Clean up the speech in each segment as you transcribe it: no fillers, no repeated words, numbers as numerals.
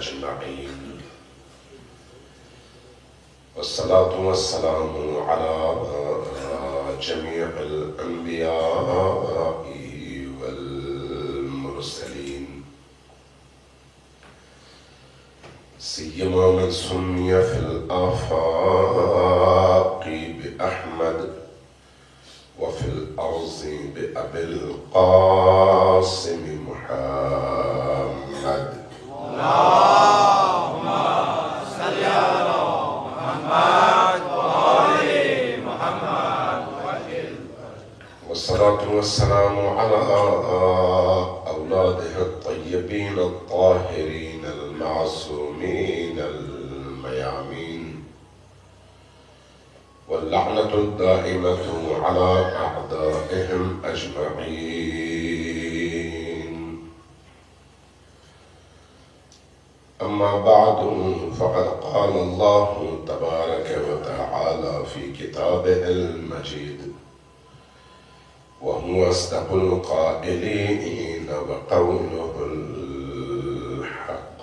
أجمعين والصلاة والسلام على جميع الأنبياء والمرسلين سيما من سمي في الآفاق بأحمد وفي الأرض بأبي القاسم محمد. اللهم صل على محمد وآل محمد والصلاة والسلام على أولاده الطيبين الطاهرين المعصومين الميامين واللعنة الدائمة على أعدائهم أجمعين. أما بعد فقد قال الله تبارك وتعالى في كتابه المجيد وهو أصدق القائلين وقوله الحق.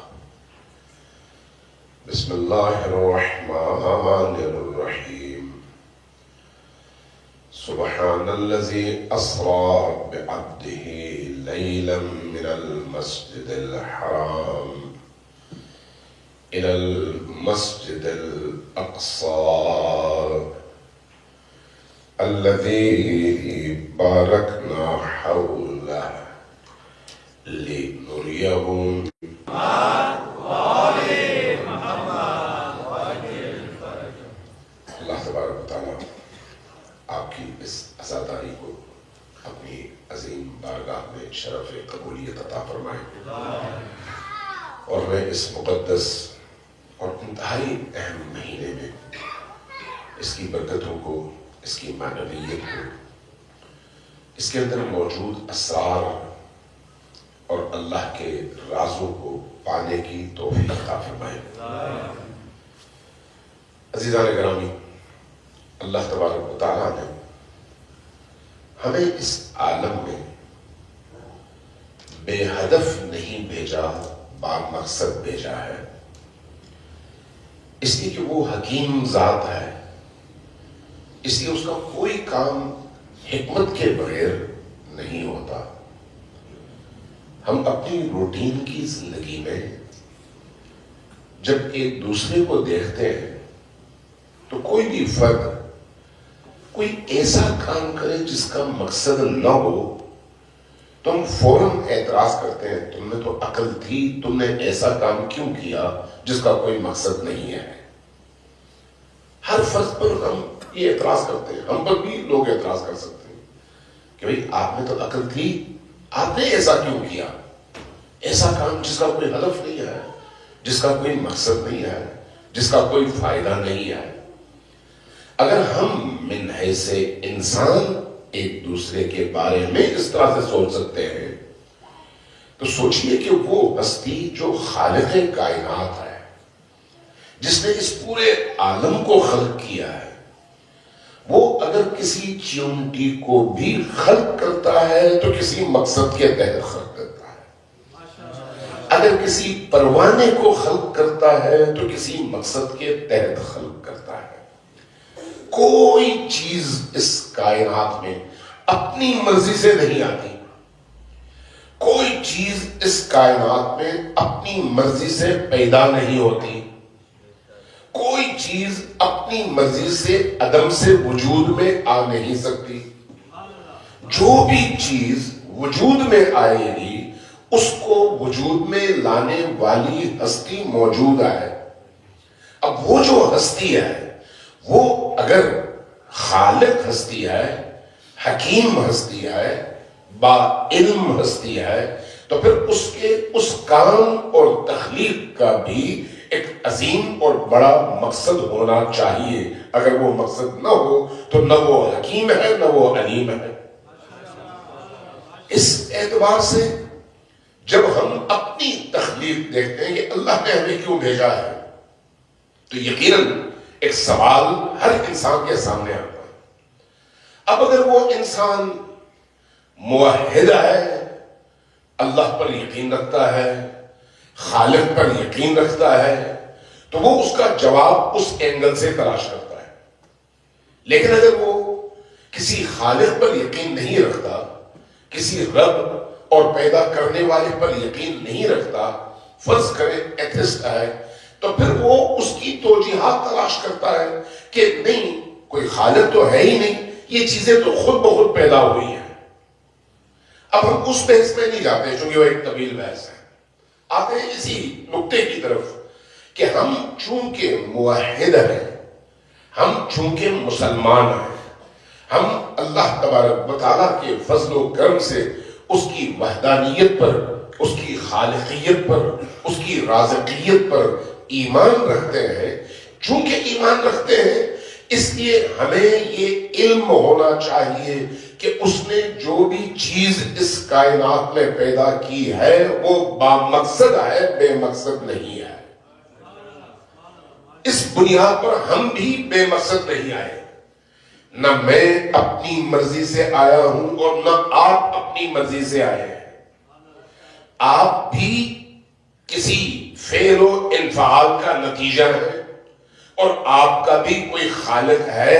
بسم الله الرحمن الرحيم. سبحان الذي أسرى بعبده ليلا من المسجد الحرام إلى المسجد الأقصى الذي باركنا حوله لنريه اللہ تبارک و تعالیٰ آپ کی اس عزاداری کو اپنی عظیم بارگاہ میں شرف قبولیت عطا فرمائے اور میں اس مقدس اور انتہائی اہم مہینے میں اس کی برکتوں کو، اس کی معنویت کو، اس کے اندر موجود اسرار اور اللہ کے رازوں کو پانے کی توفیق عطا فرمائے۔ عزیزان گرامی، اللہ تبارک و تعالیٰ نے ہمیں اس عالم میں بے ہدف نہیں بھیجا، با مقصد بھیجا ہے، اس لیے کہ وہ حکیم ذات ہے، اس لیے اس کا کوئی کام حکمت کے بغیر نہیں ہوتا۔ ہم اپنی روٹین کی زندگی میں جب ایک دوسرے کو دیکھتے ہیں تو کوئی بھی فرد کوئی ایسا کام کرے جس کا مقصد نہ ہو تو ہم فوراً اعتراض کرتے ہیں، تم نے تو عقل تھی، تم نے ایسا کام کیوں کیا جس کا کوئی مقصد نہیں ہے۔ ہر فرد پر ہم یہ اعتراض کرتے ہیں، ہم پر بھی لوگ اعتراض کر سکتے ہیں کہ بھئی آپ میں تو عقل تھی، آپ نے ایسا کیوں کیا، ایسا کام جس کا کوئی ہدف نہیں ہے، جس کا کوئی مقصد نہیں ہے، جس کا کوئی فائدہ نہیں ہے۔ اگر ہم من حیث انسان ایک دوسرے کے بارے میں اس طرح سے سوچ سکتے ہیں تو سوچئے کہ وہ ہستی جو خالق کائنات ہے، جس نے اس پورے عالم کو خلق کیا ہے، وہ اگر کسی چیونٹی کو بھی خلق کرتا ہے تو کسی مقصد کے تحت خلق کرتا ہے، اگر کسی پروانے کو خلق کرتا ہے تو کسی مقصد کے تحت خلق کرتا ہے۔ کوئی چیز اس کائنات میں اپنی مرضی سے نہیں آتی، کوئی چیز اس کائنات میں اپنی مرضی سے پیدا نہیں ہوتی، کوئی چیز اپنی مرضی سے عدم سے وجود میں آ نہیں سکتی۔ جو بھی چیز وجود میں آئے گی اس کو وجود میں لانے والی ہستی موجود ہے۔ اب وہ جو ہستی ہے وہ اگر خالق ہستی ہے، حکیم ہستی ہے، با علم ہستی ہے، تو پھر اس کے اس کام اور تخلیق کا بھی ایک عظیم اور بڑا مقصد ہونا چاہیے۔ اگر وہ مقصد نہ ہو تو نہ وہ حکیم ہے نہ وہ علیم ہے۔ اس اعتبار سے جب ہم اپنی تخلیق دیکھتے ہیں کہ اللہ نے ہمیں کیوں بھیجا ہے تو یقیناً ایک سوال ہر انسان کے سامنے آتا ہے۔ اب اگر وہ انسان موحد ہے، اللہ پر یقین رکھتا ہے، خالق پر یقین رکھتا ہے تو وہ اس کا جواب اس اینگل سے تلاش کرتا ہے. لیکن اگر وہ کسی خالق پر یقین نہیں رکھتا، کسی رب اور پیدا کرنے والے پر یقین نہیں رکھتا، فرض کرے ایتھسٹ ہے، تو پھر وہ اس کی توجیحات تلاش کرتا ہے کہ نہیں، کوئی خالق تو ہے ہی نہیں، یہ چیزیں تو خود بخود پیدا ہوئی ہیں. اب ہم اس بحث میں نہیں جاتے چونکہ وہ ایک طویل بحث ہے. آتے ہیں اسی نقطے کی طرف کہ ہم چونکہ موحد ہیں، ہم چونکہ مسلمان ہیں، ہم اللہ تبارک و تعالیٰ کے فضل و کرم سے اس کی وحدانیت پر، اس کی خالقیت پر، اس کی رازقیت پر ایمان رکھتے ہیں. چونکہ ایمان رکھتے ہیں اس لیے ہمیں یہ علم ہونا چاہیے کہ اس نے جو بھی چیز اس کائنات میں پیدا کی ہے وہ بامقصد ہے، بے مقصد نہیں ہے. اس بنیاد پر ہم بھی بے مقصد نہیں آئے. نہ میں اپنی مرضی سے آیا ہوں اور نہ آپ اپنی مرضی سے آئے ہیں. آپ بھی کسی فعل و انفعال کا نتیجہ ہے، اور آپ کا بھی کوئی خالق ہے،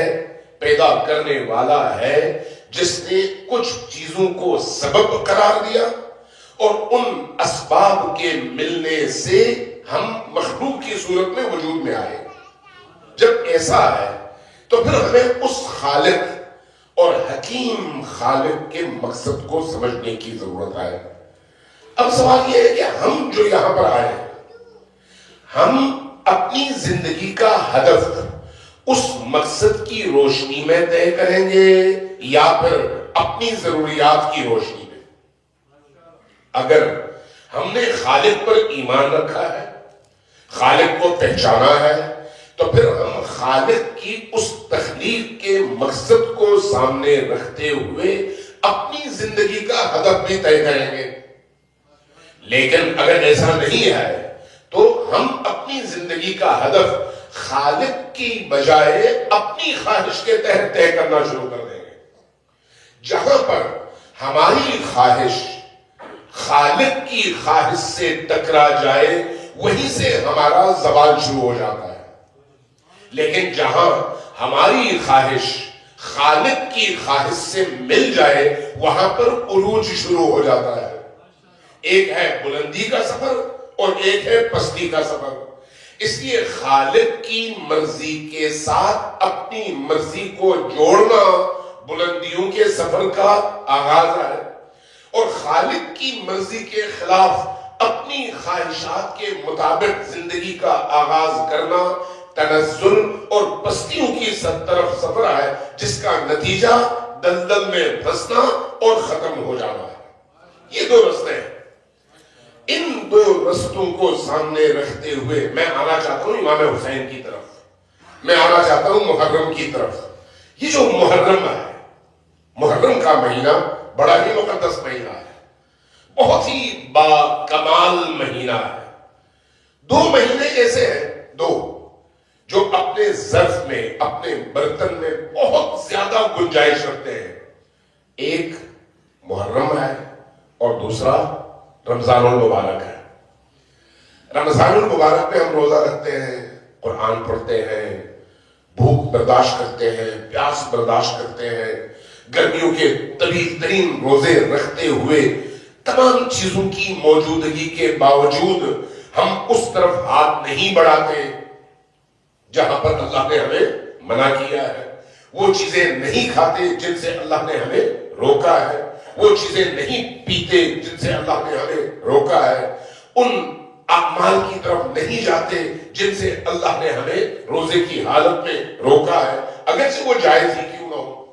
پیدا کرنے والا ہے، جس نے کچھ چیزوں کو سبب قرار دیا، اور ان اسباب کے ملنے سے ہم مخلوق کی صورت میں وجود میں آئے. جب ایسا ہے تو پھر ہمیں اس خالق اور حکیم خالق کے مقصد کو سمجھنے کی ضرورت ہے. اب سوال یہ ہے کہ ہم جو یہاں پر آئے ہیں، ہم اپنی زندگی کا ہدف اس مقصد کی روشنی میں طے کریں گے یا پھر اپنی ضروریات کی روشنی میں؟ اگر ہم نے خالق پر ایمان رکھا ہے، خالق کو پہچانا ہے، تو پھر ہم خالق کی اس تخلیق کے مقصد کو سامنے رکھتے ہوئے اپنی زندگی کا ہدف بھی طے کریں گے. لیکن اگر ایسا نہیں ہے تو ہم اپنی زندگی کا ہدف خالق کی بجائے اپنی خواہش کے تحت طے کرنا شروع کر دیں گے. جہاں پر ہماری خواہش خالق کی خواہش سے ٹکرا جائے وہیں سے ہمارا زوال شروع ہو جاتا ہے. لیکن جہاں ہماری خواہش خالق کی خواہش سے مل جائے وہاں پر عروج شروع ہو جاتا ہے. ایک ہے بلندی کا سفر اور ایک ہے پستی کا سفر. اس لیے خالق کی مرضی کے ساتھ اپنی مرضی کو جوڑنا بلندیوں کے سفر کا آغاز ہے، اور خالق کی مرضی کے خلاف اپنی خواہشات کے مطابق زندگی کا آغاز کرنا تنزل اور پستیوں کی طرف سفر ہے، جس کا نتیجہ دلدل میں پھنسنا اور ختم ہو جانا ہے. یہ دو رستے ہیں. ان دو رستوں کو سامنے رکھتے ہوئے میں آنا چاہتا ہوں امام حسین کی طرف، میں آنا چاہتا ہوں محرم کی طرف. یہ جو محرم ہے، محرم کا مہینہ بڑا ہی مقدس مہینہ ہے، بہت ہی با کمال مہینہ ہے. دو مہینے ایسے ہیں، دو جو اپنے ظرف میں، اپنے برتن میں بہت زیادہ گنجائش رکھتے ہیں. ایک محرم ہے اور دوسرا رمضان المبارک ہے. رمضان المبارک میں ہم روزہ رکھتے ہیں، قرآن پڑھتے ہیں، بھوک برداشت کرتے ہیں، پیاس برداشت کرتے ہیں، گرمیوں کے طویل ترین روزے رکھتے ہوئے تمام چیزوں کی موجودگی کے باوجود ہم اس طرف ہاتھ نہیں بڑھاتے جہاں پر اللہ نے ہمیں منع کیا ہے. وہ چیزیں نہیں کھاتے جن سے اللہ نے ہمیں روکا ہے، وہ چیزیں نہیں پیتے جن سے اللہ نے ہمیں روکا ہے، ان اعمال کی طرف نہیں جاتے جن سے اللہ نے ہمیں روزے کی حالت میں روکا ہے، اگرچہ وہ جائز ہی کیوں نہ ہو.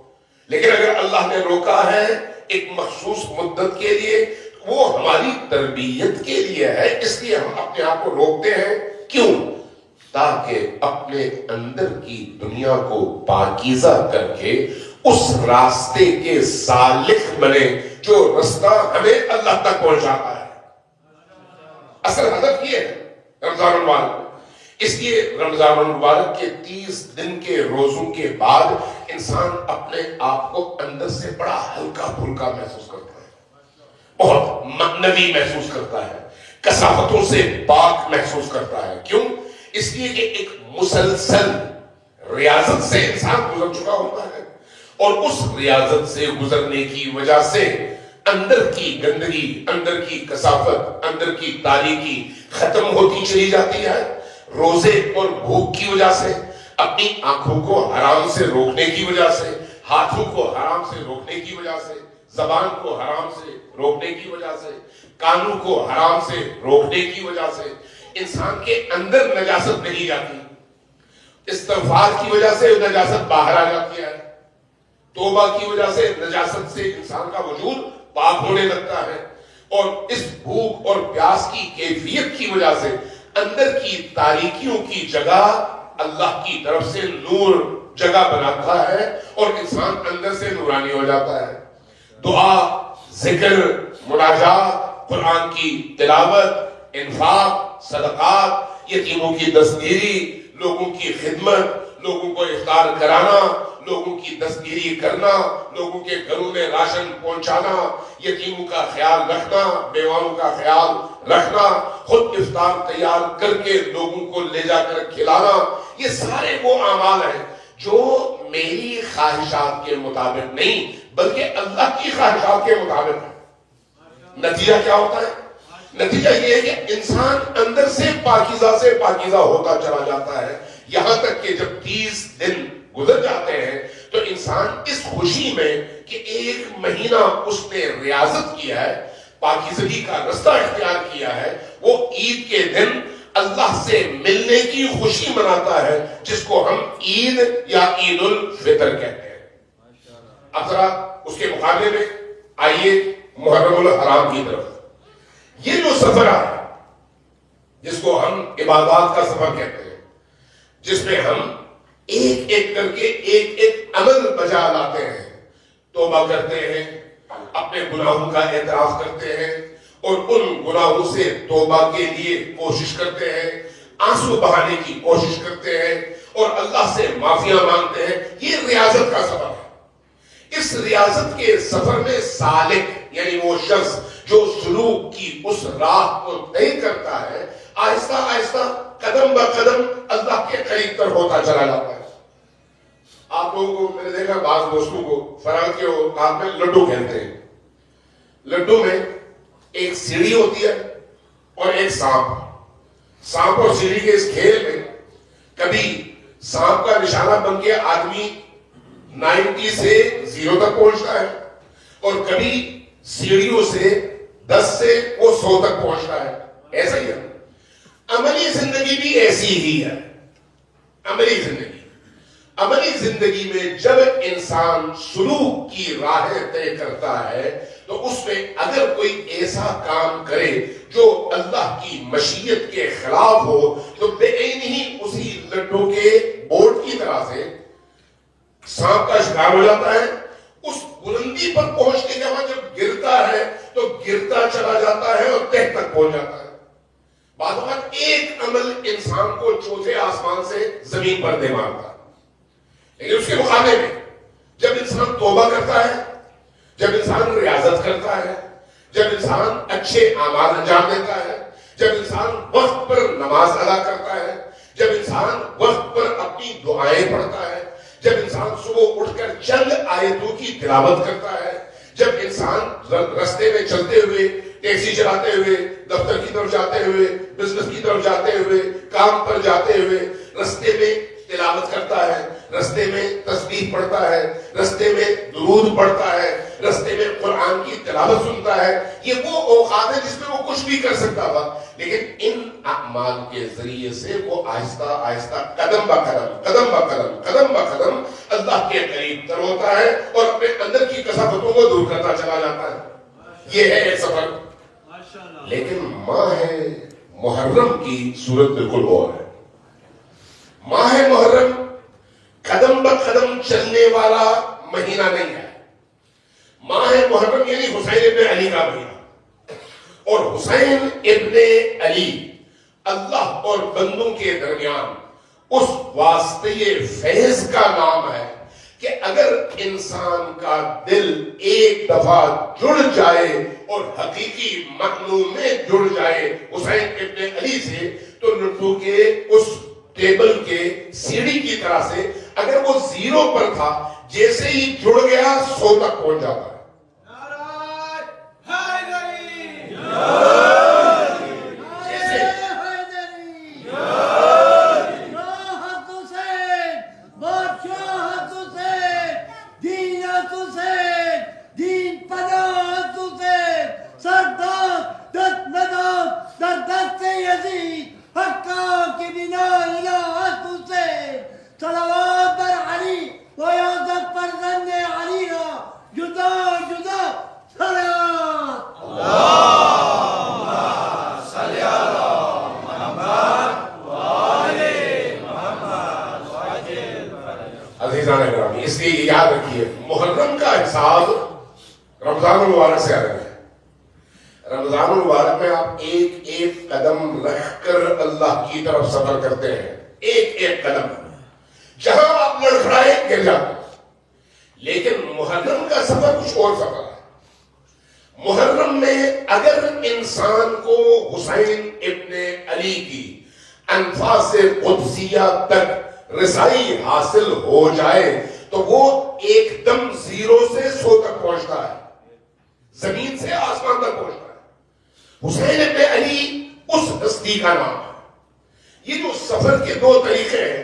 لیکن اگر اللہ نے روکا ہے ایک مخصوص مدت کے لیے، وہ ہماری تربیت کے لیے ہے، اس لیے ہم اپنے آپ کو روکتے ہیں. کیوں؟ تاکہ اپنے اندر کی دنیا کو پاکیزہ کر کے اس راستے کے سالک بنے جو رستہ ہمیں اللہ تک پہنچاتا ہے. اصل ہدف یہ ہے رمضان المبارک. اس لیے رمضان المبارک کے 30 دن کے روزوں کے بعد انسان اپنے آپ کو اندر سے بڑا ہلکا پھلکا محسوس کرتا ہے، بہت معنوی محسوس کرتا ہے. کثافتوں سے پاک محسوس کرتا ہے. کیوں؟ اس لیے کہ ایک مسلسل ریاضت سے انسان گزر چکا ہوتا ہے، اور اس ریاضت سے گزرنے کی وجہ سے اندر کی گندگی، اندر کی کثافت، اندر کی تاریکی ختم ہوتی چلی جاتی ہے. روزے اور بھوک کی وجہ سے، اپنی آنکھوں کو حرام سے روکنے کی وجہ سے، ہاتھوں کو حرام سے روکنے کی وجہ سے، زبان کو حرام سے روکنے کی وجہ سے، کانوں کو حرام سے روکنے کی وجہ سے انسان کے اندر نجاست نہیں جاتی. استغفار کی وجہ سے نجاست باہر آ جاتی ہے. توبہ کی وجہ سے نجاست سے انسان کا وجود پاک ہونے لگتا ہے. اور اس بھوک اور پیاس کی کیفیت کی وجہ سے اندر کی تاریکیوں کی جگہ اللہ کی طرف سے نور جگہ بناتا ہے، اور انسان اندر سے نورانی ہو جاتا ہے. دعا، ذکر، مناجات، قرآن کی تلاوت، انفاق، صدقات، یتیموں کی دستگیری، لوگوں کی خدمت، لوگوں کو افطار کرانا، لوگوں کی دستگیری کرنا، لوگوں کے گھروں میں راشن پہنچانا، یتیموں کا خیال رکھنا، بیواؤں کا خیال رکھنا، خود افطار تیار کر کے لوگوں کو لے جا کر کھلانا، یہ سارے وہ اعمال ہیں جو میری خواہشات کے مطابق نہیں بلکہ اللہ کی خواہشات کے مطابق ہے. نتیجہ کیا ہوتا ہے؟ نتیجہ یہ ہے کہ انسان اندر سے پاکیزہ ہوتا چلا جاتا ہے، یہاں تک کہ جب 30 دن گزر جاتے ہیں تو انسان اس خوشی میں کہ 1 مہینہ اس نے ریاضت کیا ہے، پاکیزگی کا رستہ اختیار کیا ہے، وہ عید کے دن اللہ سے ملنے کی خوشی مناتا ہے، جس کو ہم عید یا عید الفطر کہتے ہیں. اب ذرا اس کے مقابلے میں آئیے محرم الحرام کی طرف. یہ جو سفر ہے جس کو ہم عبادات کا سفر کہتے ہیں، جس میں ہم ایک ایک کر کے ایک ایک عمل بجا لاتے ہیں، توبہ کرتے ہیں، اپنے گناہوں کا اعتراف کرتے ہیں، اور ان گناہوں سے توبہ کے لیے کوشش کرتے ہیں، آنسو بہانے کی کوشش کرتے ہیں، اور اللہ سے معافیاں مانگتے ہیں. یہ ریاضت کا سفر ہے. اس ریاضت کے سفر میں سالک یعنی وہ شخص جو سلوک کی اس راہ کو طے کرتا ہے، آہستہ آہستہ قدم با قدم اللہ کے قریب تر ہوتا چلا جاتا ہے. آپ لوگوں کو میں نے دیکھا بعض دوستوں کو فرانس کے ہاتھ میں لڈو کھیلتے ہیں. لڈو میں ایک سیڑھی ہوتی ہے اور ایک سانپ اور سیڑھی کے اس کھیل میں کبھی سانپ کا نشانہ بن کے آدمی 90 سے 0 تک پہنچتا ہے، اور کبھی سیڑھیوں سے 10 سے وہ 100 تک پہنچتا ہے. ایسا ہی ہے. عملی زندگی بھی ایسی ہی ہے. عملی زندگی میں جب انسان سلوک کی راہیں طے کرتا ہے تو اس میں اگر کوئی ایسا کام کرے جو اللہ کی مشیت کے خلاف ہو تو بے عین ہی اسی لڈو کے بورڈ کی طرح سے سانپ کا شکار ہو جاتا ہے. اس بلندی پر پہنچنے کے بعد جب گرتا ہے تو گرتا چلا جاتا ہے اور تہ تک پہنچ جاتا ہے. بعض اوقات ایک عمل انسان کو چوتھے آسمان سے زمین پر دے مارتا ہے. لیکن اس کے مقابلے میں جب انسان توبہ کرتا ہے، جب انسان ریاضت کرتا ہے، جب انسان اچھے اعمال انجام دیتا ہے، جب انسان وقت پر نماز ادا کرتا ہے، جب انسان وقت پر اپنی دعائیں پڑھتا ہے، جب انسان صبح اٹھ کر چند آیتوں کی تلاوت کرتا ہے، جب انسان رستے میں چلتے ہوئے، ٹیکسی چلاتے ہوئے، دفتر کی طرف جاتے ہوئے، بزنس کی طرف جاتے ہوئے، کام پر جاتے ہوئے رستے میں تلاوت کرتا ہے، رستے میں تسبیح پڑھتا ہے، رستے میں درود پڑھتا ہے، رستے میں قرآن کی تلاوت سنتا ہے، یہ وہ اوقات ہے جس میں وہ کچھ بھی کر سکتا تھا. لیکن ان اعمال کے ذریعے سے وہ آہستہ آہستہ قدم با قدم اللہ کے قریب تر ہوتا ہے اور اپنے اندر کی کثافتوں کو دور کرتا چلا جاتا ہے. یہ ہے ایک سفر. لیکن ماہ محرم کی صورت بالکل اور ہے. ماہ محرم قدم با قدم چلنے والا مہینہ نہیں ہے. ماہ محرم یعنی حسین ابن علی کا مہینہ، اور حسین ابن علی اللہ اور بندوں کے درمیان اس واسطے فیض کا نام ہے کہ اگر انسان کا دل ایک دفعہ جڑ جائے اور حقیقی معنوں میں جڑ جائے حسین ابن علی سے، تو لڈو کے اس ٹیبل کے سیڑھی کی طرح سے اگر وہ زیرو پر تھا، جیسے ہی جڑ گیا 100 تک پہنچ جاتا ہے۔ عزیزان گرامی، اس لیے یاد رکھیے محرم کا حساب رمضان المبارک سے الگ ہے۔ رمضان المبارک میں آپ ایک ایک قدم رکھ کر اللہ کی طرف سفر کرتے ہیں، ایک ایک قدم، جہاں آپ لڑکھڑائے گر جاتے ہیں۔ لیکن محرم کا سفر کچھ اور سفر ہے۔ محرم میں اگر انسان کو حسین ابن علی کی انفاس قدسیہ تک رسائی حاصل ہو جائے تو وہ ایک دم زیرو سے 100 تک پہنچتا ہے، زمین سے آسمان تک پہنچتا ہے۔ حسین ابن علی اس ہستی کا نام ہے۔ یہ جو سفر کے 2 طریقے ہیں،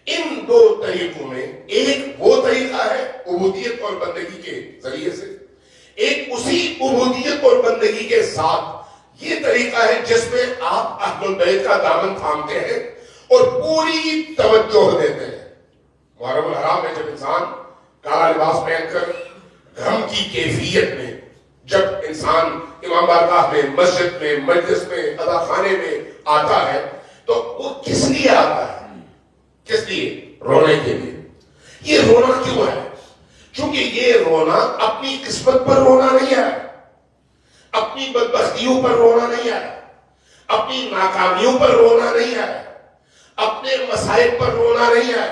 ان 2 طریقوں میں ایک وہ طریقہ ہے عبودیت اور بندگی کے ذریعے سے، ایک اسی عبودیت اور بندگی کے ساتھ یہ طریقہ ہے جس میں آپ اہل البیت کا دامن تھامتے ہیں اور پوری توجہ دیتے ہیں۔ محرم الحرام میں جب انسان کالا لباس پہن کر غم کی کیفیت میں جب انسان امام بارگاہ میں، مسجد میں، مجلس میں، ادا خانے میں آتا ہے تو وہ کس لیے آتا ہے؟ کس لیے؟ رونے کے لیے۔ یہ رونا کیوں ہے؟ چونکہ یہ رونا اپنی قسمت پر رونا نہیں ہے، اپنی بدبختیوں پر رونا نہیں ہے، اپنی ناکامیوں پر رونا نہیں ہے، اپنے مسائل پر رونا نہیں ہے،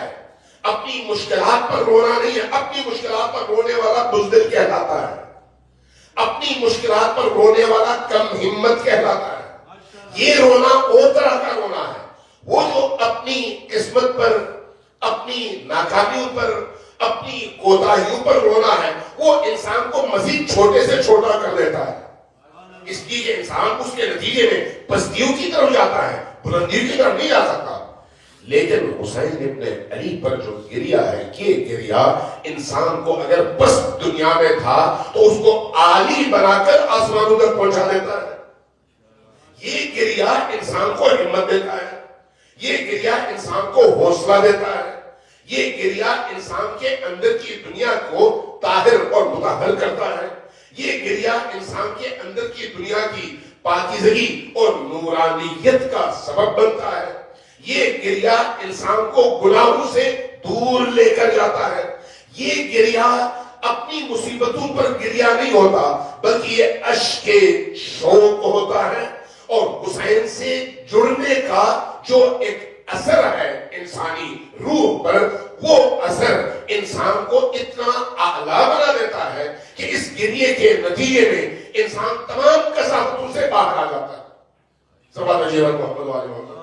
اپنی مشکلات پر رونا نہیں ہے۔ اپنی مشکلات پر رونے والا بزدل کہلاتا ہے، اپنی مشکلات پر رونے والا کم ہمت کہلاتا ہے۔ یہ رونا اور طرح کا رونا ہے، وہ جو اپنی قسمت پر، اپنی ناکامیوں پر، اپنی کوتاہیوں پر رونا ہے، وہ انسان کو مزید چھوٹے سے چھوٹا کر دیتا ہے۔ اس لیے انسان اس کے نتیجے میں پستیوں کی طرف جاتا ہے، بلندیوں کی طرف نہیں جا سکتا۔ لیکن حسین ابن علی پر جو گریا ہے، یہ گریا انسان کو اگر بس دنیا میں تھا تو اس کو عالی بنا کر آسمانوں تک پہنچا دیتا ہے۔ یہ گریا انسان کو ہمت دیتا ہے، یہ گریا انسان کو حوصلہ دیتا ہے، یہ گریا انسان کے اندر کی دنیا کو طاہر اور مطہر کرتا ہے، یہ گریا انسان کے اندر کی دنیا کی پاکیزگی اور نورانیت کا سبب بنتا ہے، یہ گریا انسان کو گناہوں سے دور لے کر جاتا ہے۔ یہ گریا اپنی مصیبتوں پر گریا نہیں ہوتا، بلکہ یہ اشک شوق ہوتا ہے، اور حسین سے جڑنے کا جو ایک اثر ہے انسانی روح پر، وہ اثر انسان کو اتنا اعلیٰ بنا دیتا ہے کہ اس گریے کے نتیجے میں انسان تمام کثافتوں سے باہر آ جاتا ہے۔ صلوات جیون محمد علیہ وسلم۔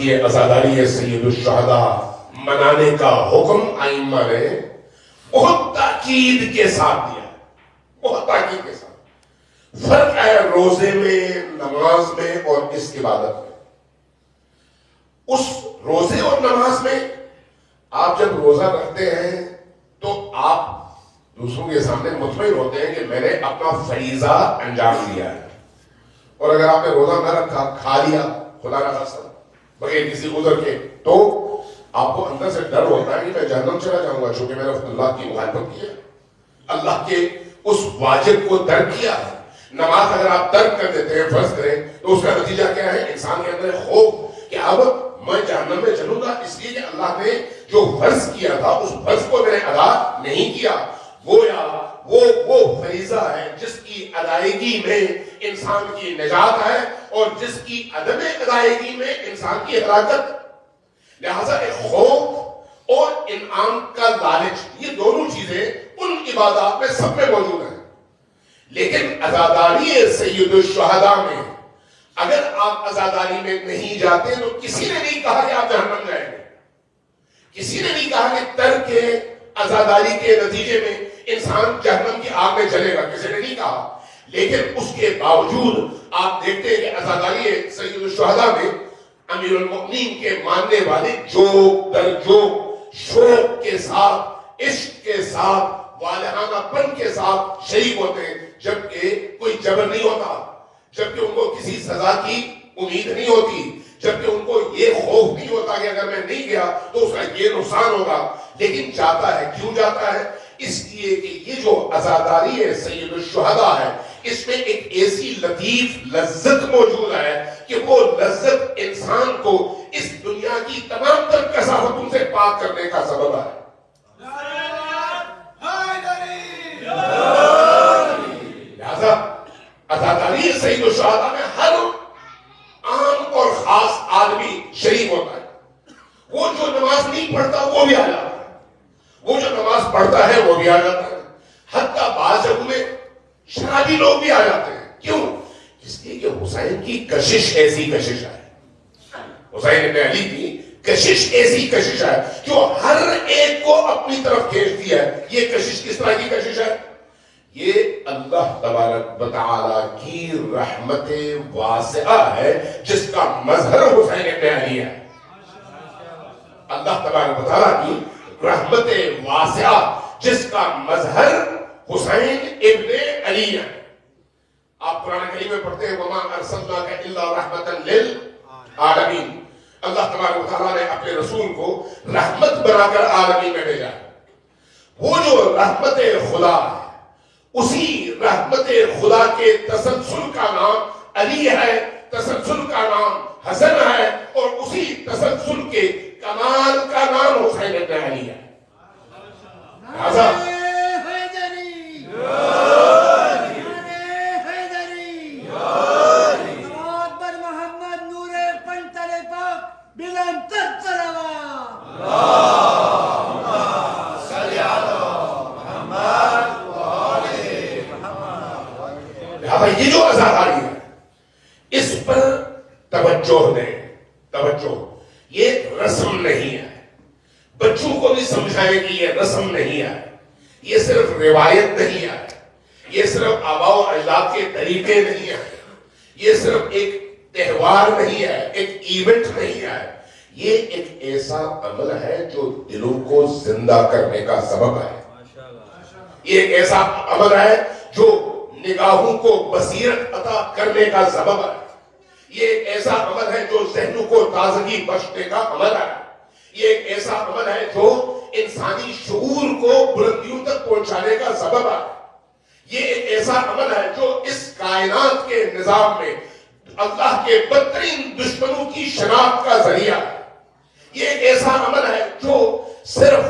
یہ عزاداری سید الشہداء منانے کا حکم ائمہ نے بہت تاکید کے ساتھ دیا، بہت تاکید کے ساتھ۔ فرق ہے روزے میں، نماز میں اور اس عبادت میں۔ اس روزے اور نماز میں آپ جب روزہ رکھتے ہیں تو آپ دوسروں کے سامنے مطمئن ہوتے ہیں کہ میں نے اپنا فریضہ انجام دیا ہے، اور اگر آپ نے روزہ نہ رکھا، کھا لیا خدا نہ خاصہ بغیر کسی عذر کے، تو آپ کو اندر سے ڈر ہوتا ہے کہ میں جہنم چلا جاؤں گا، چونکہ میں نے اللہ کی مخالفت کی ہے، اللہ کے اس واجب کو ترک کیا ہے۔ نماز اگر آپ ترک کر دیتے ہیں فرض کریں تو اس کا نتیجہ کیا ہے؟ انسان کے اندر خوف کہ اب میں جہنم میں چلوں گا اس لیے کہ اللہ نے جو فرض کیا تھا اس فرض کو میں نے ادا نہیں کیا. گویا وہ فریضہ ہے جس کی ادائیگی میں انسان کی نجات ہے اور جس کی عدم ادائیگی میں انسان کی ہلاکت. لہذا ایک خوف اور انعام کا لالچ، یہ دونوں چیزیں ان عبادات میں سب میں موجود ہیں. لیکن عزاداری سید الشہداء میں اگر آپ عزاداری میں نہیں جاتے تو کسی نے نہیں کہا کہ آپ جہنم جائیں گے، کسی نے نہیں کہا کہ ترک عزاداری کے نتیجے میں انسان جہنم کی آگ میں جلے گا، کسی نے نہیں کہا. لیکن اس کے باوجود آپ دیکھتے ہیں کہ عزاداری سید الشہداء میں امیر المؤمنین کے ماننے والے جوک در جوک شوق کے ساتھ، عشق کے ساتھ، والہانہ پن کے ساتھ شریک ہوتے ہیں، جبکہ کوئی جبر نہیں ہوتا، جبکہ ان کو کسی سزا کی امید نہیں ہوتی، جبکہ ان کو یہ خوف نہیں ہوتا کہ اگر میں نہیں گیا تو اس کا یہ نقصان ہوگا. لیکن جاتا ہے. کیوں جاتا ہے؟ اس لیے کہ یہ جو عزاداری ہے سید الشہداء ہے، اس میں ایک ایسی لطیف لذت موجود ہے کہ وہ لذت انسان کو اس دنیا کی تمام تر کثافتوں سے پاک کرنے کا سبب ہے. لہذا عزاداری سید الشہداء میں ہر عام اور خاص آدمی شریک ہوتا ہے. وہ جو نماز نہیں پڑھتا وہ بھی آ جاتا ہے، وہ جو نماز پڑھتا ہے وہ بھی آ جاتا ہے، حتیٰ بعض جگہوں میں شرابی لوگ بھی آ جاتے ہیں. کیوں؟ اس لیے کہ حسین کی کشش ایسی کشش ہے، حسین ابن علی کی کشش ایسی کشش ہے جو ہر ایک کو اپنی طرف کھینچتی ہے. یہ کشش کس طرح کی کشش ہے؟ یہ اللہ تبارک و تعالی کی رحمت واسعہ ہے جس کا مظہر حسین ابن علی ہے. اللہ تبارک و تعالی کی رحمت واسعہ جس کا مظہر حسین ابن علی ہے. آپ قرآن کریم میں پڑھتے ہیں وَمَا أَرْسَلْنَاكَ إِلَّا رَحْمَةً لِلْعَالَمِينَ. اللہ تبارک و تعالیٰ نے اپنے رسول کو رحمت بنا کر عالمین میں بھیجا. وہ جو رحمت خدا ہے اسی رحمت خدا کے تسلسل کا نام علی ہے، تسلسل کا نام حسن ہے، اور اسی تسلسل کے کمال کا نام حسین ابن علی ہے. یہ جو عزاداری ہے اس پر توجہ دیں. توجہ، یہ رسم نہیں ہے. بچوں کو بھی سمجھائیں کہ یہ رسم نہیں ہے، یہ صرف روایت نہیں ہے، یہ صرف آباء و اجداد کے طریقے نہیں ہے، یہ صرف ایک تہوار نہیں ہے، ایک ایونٹ نہیں ہے. یہ ایک ایسا عمل ہے جو دلوں کو زندہ کرنے کا سبب ہے. یہ ایک ایسا عمل ہے جو نگاہوں کو بصیرت عطا کرنے کا سبب ہے. یہ ایک ایسا عمل ہے جو ذہنوں کو تازگی بخشنے کا عمل ہے. یہ ایک ایسا عمل ہے جو انسانی شعور کو بلندیوں تک پہنچانے کا سبب ہے. یہ ایک ایسا عمل ہے جو اس کائنات کے نظام میں اللہ کے بدترین دشمنوں کی شناخت کا ذریعہ ہے. یہ ایک ایسا عمل ہے جو صرف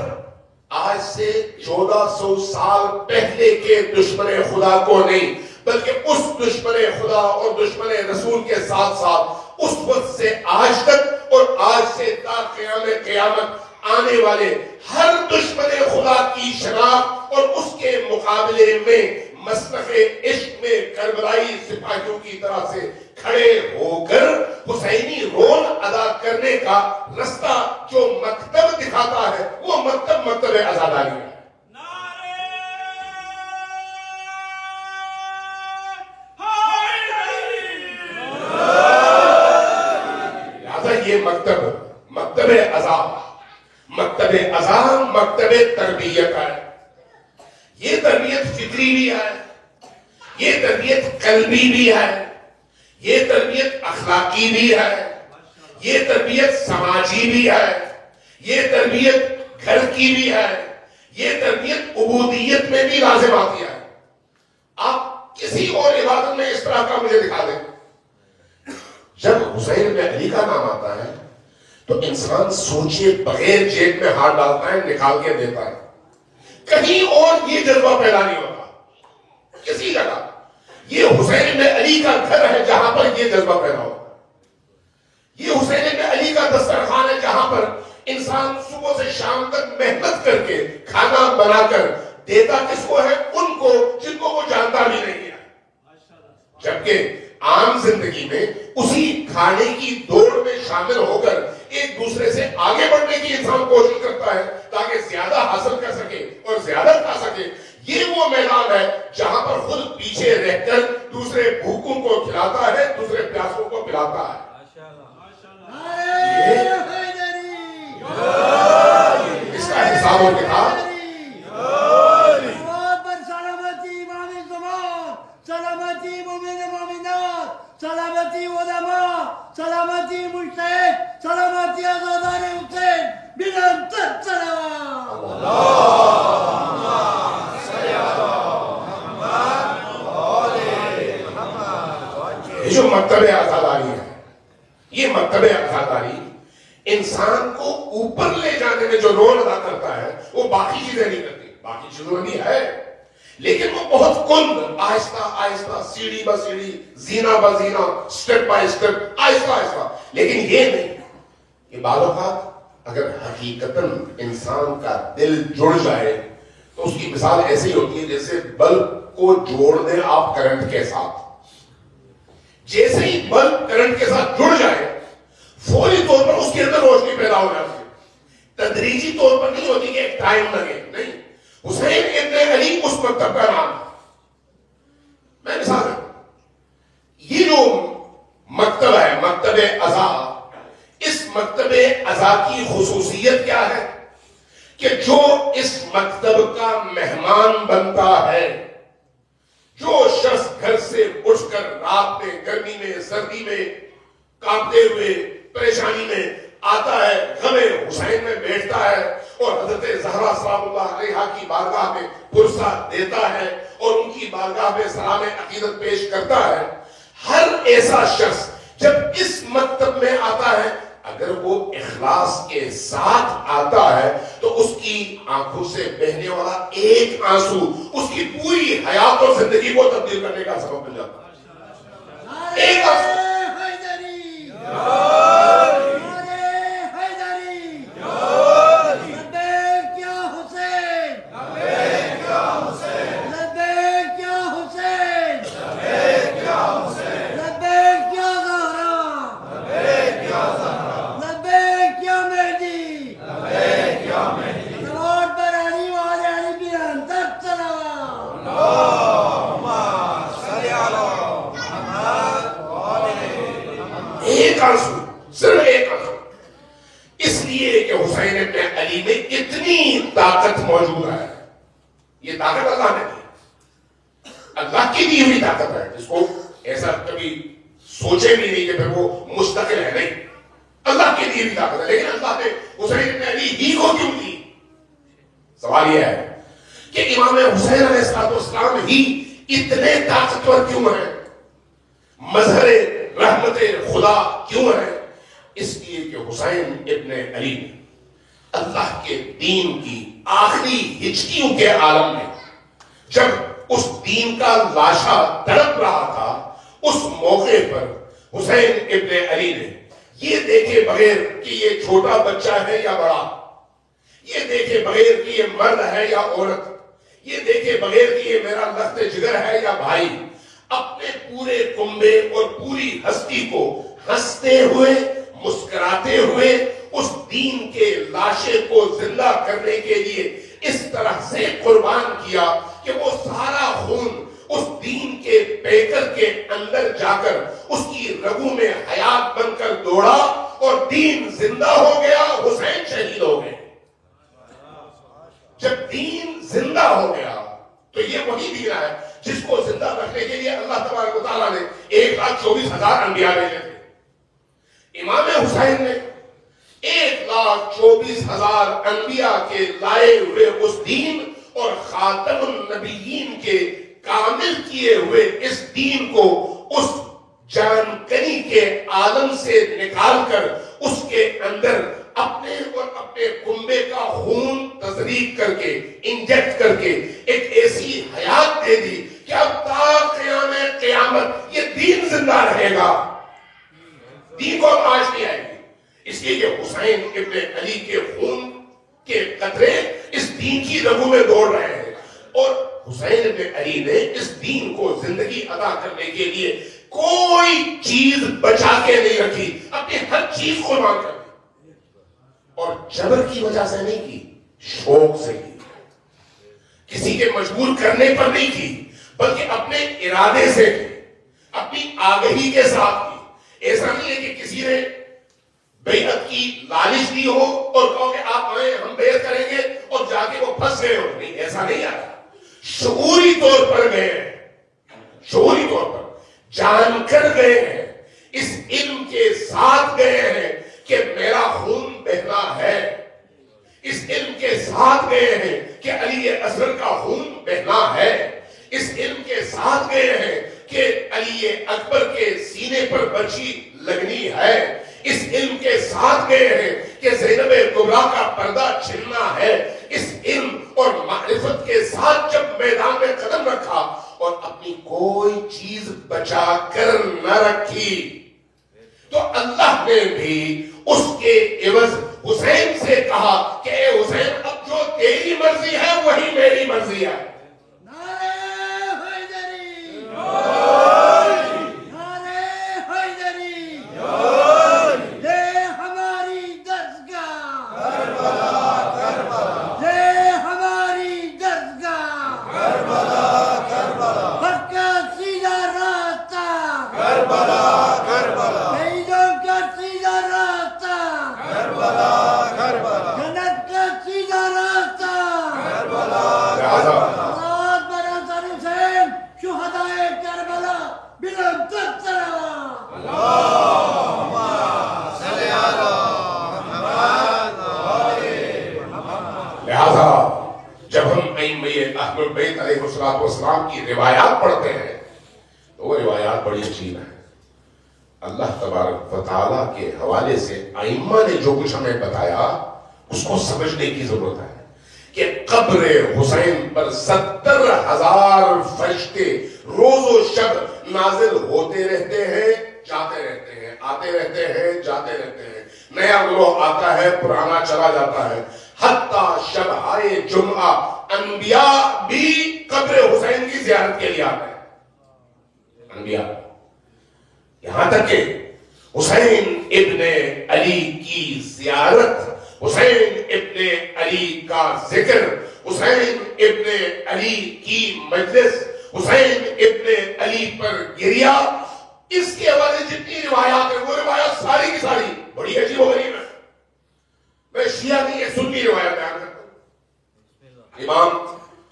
آج سے 1400 سال پہلے کے دشمن خدا کو نہیں بلکہ اس دشمن خدا اور دشمن رسول کے ساتھ ساتھ اس وقت سے آج تک اور آج سے تا قیامت آنے والے ہر دشمن خدا کی شناخت اور اس کے مقابلے میں مسلخ عشق میں کربلائی سپاہیوں کی طرح سے کھڑے ہو کر حسینی رول ادا کرنے کا رستہ جو مکتب دکھاتا ہے وہ مکتب عزاداری ہے. لہذا یہ مکتب عزا مکتب تربیت ہے. یہ تربیت فطری بھی ہے، یہ تربیت قلبی بھی ہے، یہ تربیت اخلاقی بھی ہے، یہ تربیت سماجی بھی ہے، یہ تربیت گھر کی بھی ہے، یہ تربیت عبودیت میں بھی لازم آتی ہے. آپ کسی کسی اور عبادت میں اس طرح کا مجھے دکھا دیں. جب حسین بن علی کا نام آتا ہے تو انسان سوچے بغیر جیب میں ہاتھ ڈالتا ہے, نکال کے دیتا ہے. کہیں اور یہ جذبہ پیدا نہیں ہوتا کسی جگہ. یہ حسین بن علی کا گھر ہے جہاں پر یہ جذبہ پیدا ہوتا ہے. یہ حسین بن علی کا دسترخوان ہے جہاں پر انسان صبح سے شام تک محنت کر کے کھانا بنا کر دیتا کس کو ہے؟ ان کو جن کو وہ جانتا بھی نہیں ہے. جبکہ عام زندگی میں اسی کھانے کی دوڑ میں شامل ہو کر ایک دوسرے سے آگے بڑھنے کی انسان کوشش کرتا ہے تاکہ زیادہ حاصل کر سکے اور زیادہ کھا سکے. یہ وہ میدان ہے جہاں پر خود پیچھے رہ کر دوسرے بھوکوں کو کھلاتا ہے, دوسرے پیاسوں کو پلاتا ہے. اس کا حساب و کتاب سلامتی مومن مومنات, سلامتی علماء, سلامتی مجتہد, سلامتی آزادار حسین بلند سلام. یہ جو مکتب عزاداری ہے, یہ مکتب عزاداری انسان کو اوپر لے جانے میں جو رول ادا کرتا ہے وہ باقی چیزیں نہیں کرتی. باقی چیزوں میں بھی ہے لیکن وہ بہت کند, آہستہ آہستہ, سیڑھی بہ سیڑھی, زینہ بہ زینہ, سٹیپ بائی سٹیپ, آہستہ آہستہ. لیکن یہ نہیں, یہ بعض اوقات اگر حقیقتاً انسان کا دل جڑ جائے تو اس کی مثال ایسی ہوتی ہے جیسے بلب کو جوڑ دیں آپ کرنٹ کے ساتھ. جیسے ہی بلب کرنٹ کے ساتھ جڑ جائے فوری طور پر اس کے اندر روشنی پیدا ہو جاتی ہے. تدریجی طور پر نہیں ہوتی کہ ایک ٹائم لگے, نہیں. حسین ابن علی اس مکتب کا نام ہے. میں مثال دوں, یہ جو مکتب ہے مکتب عزا, اس مکتب عزا کی خصوصیت کیا ہے کہ جو اس مکتب کا مہمان بنتا ہے, جو شخص گھر سے اٹھ کر رات میں, گرمی میں, سردی میں, کانپتے ہوئے, پریشانی میں آتا ہے, غم حسین میں بیٹھتا ہے اور حضرت زہرا سلام اللہ علیہا کی بارگاہ میں پرسہ دیتا ہے اور ان کی بارگاہ میں سلام عقیدت پیش کرتا ہے, ہر ایسا شخص جب اس مکتب میں آتا ہے اگر وہ اخلاص کے ساتھ آتا ہے تو اس کی آنکھوں سے بہنے والا ایک آنسو اس کی پوری حیات اور زندگی کو تبدیل کرنے کا سبب بن جاتا ہے. ایک آنسو. ایک آنسو, صرف ایک آنسو. اس لیے کہ حسین ابن علی میں اتنی طاقت موجود ہے. یہ طاقت اللہ نے دی, اللہ کی دی ہوئی طاقت ہے جس کو ایسا کبھی سوچے بھی نہیں کہ پھر وہ مستقل ہے, نہیں. اللہ کی دی ہوئی طاقت ہے, لیکن اللہ نے حسین ابن علی ہی کو کیوں دی؟ سوال یہ ہے کہ امام حسین علیہ السلام ہی اتنے طاقتور کیوں ہیں, مظہر رحمت خدا کیوں ہے؟ اس لیے کہ حسین ابن علی نے اللہ کے دین کی آخری ہچکیوں کے عالم میں جب اس دین کا لاشا تڑپ رہا تھا, اس موقع پر حسین ابن علی نے یہ دیکھے بغیر کہ یہ چھوٹا بچہ ہے یا بڑا, یہ دیکھے بغیر کہ یہ مرد ہے یا عورت, یہ دیکھے بغیر کہ یہ میرا لخت جگر ہے یا بھائی, اپنے پورے کنبے اور پوری ہستی کو ہنستے ہوئے, مسکراتے ہوئے اس دین کے لاشے کو زندہ کرنے کے لیے اس طرح سے قربان کیا کہ وہ سارا خون اس دین کے پیکر کے اندر جا کر اس کی رگوں میں حیات بن کر دوڑا اور دین زندہ ہو گیا, حسین شہید ہو گئے. جب دین زندہ ہو گیا تو یہ وہی دین ہے جس کو زندہ رکھنے کے لیے اللہ تبارک و تعالیٰ نے 1,24,000 انبیاء بھیجے تھے. امام حسین نے 1,24,000 انبیاء کے لائے ہوئے اس دین اور خاتم النبیین کے کامل کیے ہوئے اس دین کو اس جانکنی کے عالم سے نکال کر اس کے اندر اپنے اور اپنے کنبے کا خون تزریق کر کے انجیکٹ کر کے ایک ایسی حیات دے دی کہ اب تا قیام قیامت یہ دین زندہ رہے گا، دین کو آج نہیں آئے گی۔ اس لیے کہ حسین ابن علی کے خون کے قطرے اس دین کی رگوں میں دوڑ رہے ہیں، اور حسین ابن علی نے اس دین کو زندگی عطا کرنے کے لیے کوئی چیز بچا کے نہیں رکھی، اپنی ہر چیز قربان کر دی، اور جبر کی وجہ سے نہیں کی، شوق سے کی، کسی کے مجبور کرنے پر نہیں کی، بلکہ اپنے ارادے سے کی، اپنی آگہی کے ساتھ کی۔ ایسا نہیں ہے کہ کسی نے بیعت کی لالچ دی ہو اور کہو کہ آپ آئیں ہم بیعت کریں گے اور جا کے وہ پھنس گئے ہو، نہیں، ایسا نہیں آیا، شعوری طور پر گئے ہیں، شعوری طور پر جان کر گئے ہیں، اس علم کے ساتھ گئے ہیں کہ میرا خون بہنا ہے، اس علم کے ساتھ گئے ہیں کہ علی اصغر کا خون بہنا ہے، اس علم کے ساتھ گئے ہیں کہ علی اکبر کے سینے پر برچھی لگنی ہے، اس علم کے ساتھ گئے ہیں کہ زینب کبریٰ کا پردہ چھلنا ہے، اس علم اور معرفت کے ساتھ جب میدان میں قدم رکھا اور اپنی کوئی چیز بچا کر نہ رکھی، تو اللہ نے بھی اس کے عوض حسین سے کہا کہ اے حسین اب جو تیری مرضی ہے وہی میری مرضی ہے۔ نعرہ حیدری، نعرہ حیدری، یہ ہماری درسگاہ، یہ ہماری درسگاہ، حق کا سیدھا راستہ، شہیدوں کا سیدھا راستہ، جنت کا سیدھا راستہ، آزاد بر حسن حسین شہدائے کربلا بلند صلوات۔ لہذا جب ہم ائمہ اہل البیت علیہ السلام کی روایات پڑھتے ہیں تو وہ روایات بڑی عجیب ہیں۔ اللہ تبارک و تعالیٰ کے حوالے سے ائمہ نے جو کچھ ہمیں بتایا اس کو سمجھنے کی ضرورت ہے کہ قبر حسین پر 70,000 فرشتے روز و شب نازل ہوتے رہتے ہیں، جاتے رہتے ہیں، آتے رہتے ہیں، جاتے رہتے ہیں، نیا گروہ آتا ہے، پرانا چلا جاتا ہے، حتیٰ شبہائے جمعہ انبیاء بھی قبر حسین کی زیارت کے لیے آتے ہیں، انبیاء، یہاں تک کہ حسین ابن علی کی زیارت، حسین ابن علی کا ذکر، حسین ابن علی کی مجلس، حسین ابن علی پر گریا، اس کے حوالے جتنی روایات ہیں وہ روایات ساری کی ساری بڑی عجیب و غریب ہے۔ میں شیعہ کی ایک سنی روایت بیان کرتا ہوں۔ امام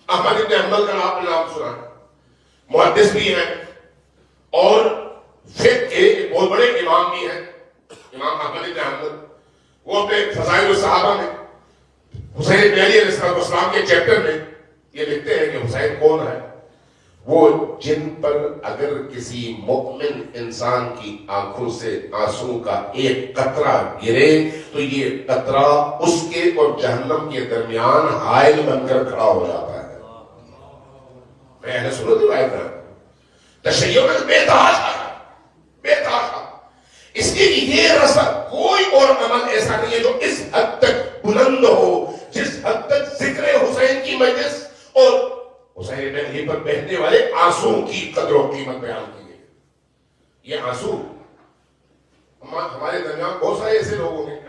احمد ابن حنبل کا آپ نے نام سنا ہے، محدث بھی ہیں اور فقہ کے بہت بڑے امام بھی ہیں، امام احمد ابن حنبل۔ وہ اپنے فضائل الصحابہ میں حسین ابن علی علیہ السلام کے چیپٹر میں یہ لکھتے ہیں کہ حسین کون ہے؟ وہ جن پر اگر کسی مؤمن انسان کی آنکھوں سے آنسو کا ایک قطرہ گرے تو یہ قطرہ اس کے اور جہنم کے درمیان حائل بن کر کھڑا ہو جاتا ہے۔ میں اہل سنت روایت ہے، تشیع میں بے تحاشا، بے تحاشا، اس لیے کہ یہ رسم کوئی اور عمل ایسا نہیں ہے جو اس حد تک بلند ہو، جس حد تک ذکر حسین کی مجلس اور حسین ابن علی پر بہنے والے آنسو کی قدر و قیمت بیان کی گئی۔ یہ آنسو ہمارے درمیان بہت سارے ایسے لوگ ہیں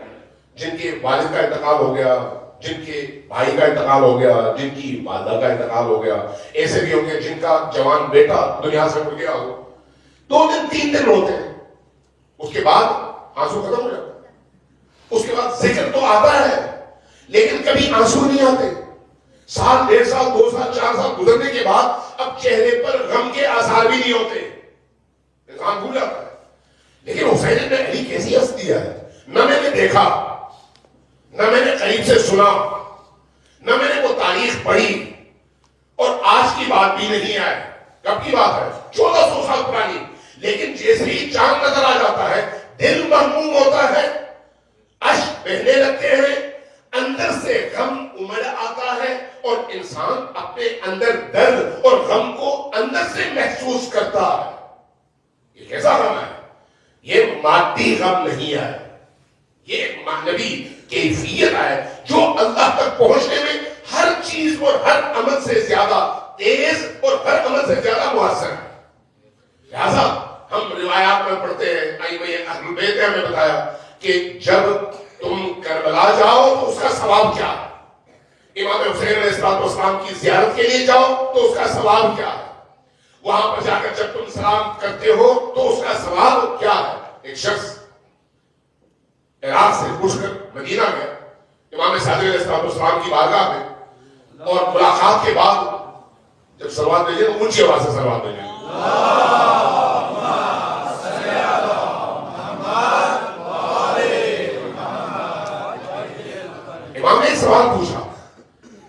جن کے والد کا انتقال ہو گیا، جن کے بھائی کا انتقال ہو گیا، جن کی والدہ کا انتقال ہو گیا، ایسے بھی ہوں گے جن کا جوان بیٹا دنیا سے اٹھ گیا ہو، 2 دن 3 دن روتے ہیں، اس کے بعد آنسو ختم ہو جاتا ہے، اس کے بعد ذکر تو آتا ہے لیکن کبھی آنسو نہیں آتے۔ 1 1.5 سال 2 سال 4 سال گزرنے کے بعد اب چہرے پر غم کے آثار بھی نہیں ہوتے، انسان بھول جاتا ہے۔ لیکن حسین ابن علی کیسی ہستی ہے، نہ میں نے دیکھا، نہ میں نے قریب سے سنا، نہ میں نے وہ تاریخ پڑھی، اور آج کی بات بھی نہیں ہے، کب کی بات ہے؟ 1400 سال پرانی. لیکن جیسے ہی چاند نظر آ جاتا ہے دل مہموم ہوتا ہے, اشک بہنے لگتے ہیں, اندر سے غم امڑ آتا ہے اور انسان اپنے اندر درد اور غم کو اندر سے محسوس کرتا ہے. یہ کیسا غم ہے؟ یہ مادی غم نہیں ہے, یہ ایک معنوی کیفیت ہے جو اللہ تک پہنچنے میں ہر چیز اور ہر عمل سے زیادہ تیز اور ہر عمل سے زیادہ مؤثر ہے. لہذا ہم روایات میں پڑھتے ہیں, ائمہ اہل بیت نے ہمیں بتایا کہ جب تم کربلا جاؤ تو اس کا ثواب کیا ہے, امام حسین علیہ السلام کی زیارت کے لیے جاؤ تو اس کا ثواب کیا ہے, وہاں پر جا کر جب تم سلام کرتے ہو تو اس کا ثواب کیا ہے. ایک شخص عراق سے پوچھ کر مدینہ گیا امام صادق علیہ السلام کی بارگاہ میں, اور ملاقات کے بعد جب سلوات بھیجے تو اونچی آواز سے سلوات بھیجے, امام نے ایک سوال پوچھا,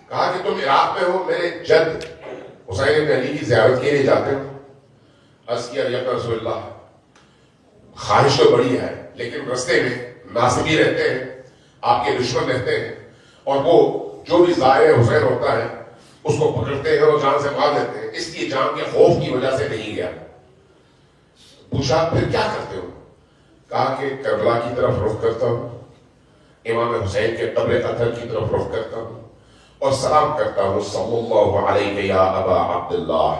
کہا کہ تم عراق میں ہو, میرے جد حسین بن علی کی زیارت کے لیے جاتے ہو. عرض کیا یا رسول اللہ, خواہش تو بڑی ہے لیکن رستے میں ناصبی رہتے ہیں, آپ کے دشمن رہتے ہیں, اور وہ جو بھی زائر حسین ہوتا ہے اس کو پکڑتے ہیں اور جان سے مار دیتے ہیں, اس لیے جان کے خوف کی وجہ سے نہیں گیا. پوچھا پھر کیا کرتے ہو؟ کہا کہ کربلا کی طرف رخ کرتا ہوں, امام حسین کے قبر اطہر کی طرف رخ کرتا ہوں اور سلام کرتا ہوں, صلی اللہ علیہ یا ابا عبداللہ,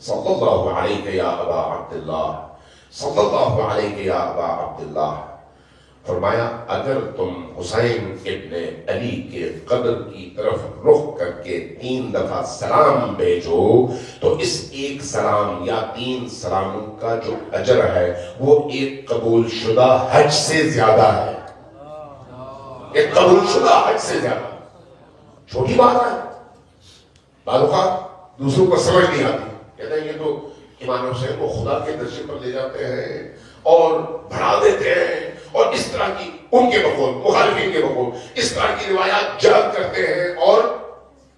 صلی اللہ علیہ یا ابا عبداللہ, صلی اللہ علیہ یا ابا عبداللہ. فرمایا اگر تم حسین ابن علی کے قبر کی طرف رخ کر کے 3 دفعہ سلام بھیجو تو اس ایک سلام یا 3 سلاموں کا جو اجر ہے وہ ایک قبول شدہ حج سے زیادہ ہے. ایک قبول شدہ حج سے زیادہ. چھوٹی بات ہے, بعض اوقات دوسروں کو سمجھ نہیں آتی, کہتے ہیں یہ تو امام حسین کو خدا کے درجے پر لے جاتے ہیں اور بڑھا دیتے ہیں, اور اس طرح کی ان کے بقول مخالفین کے بقول اس طرح کی روایات جلب کرتے ہیں اور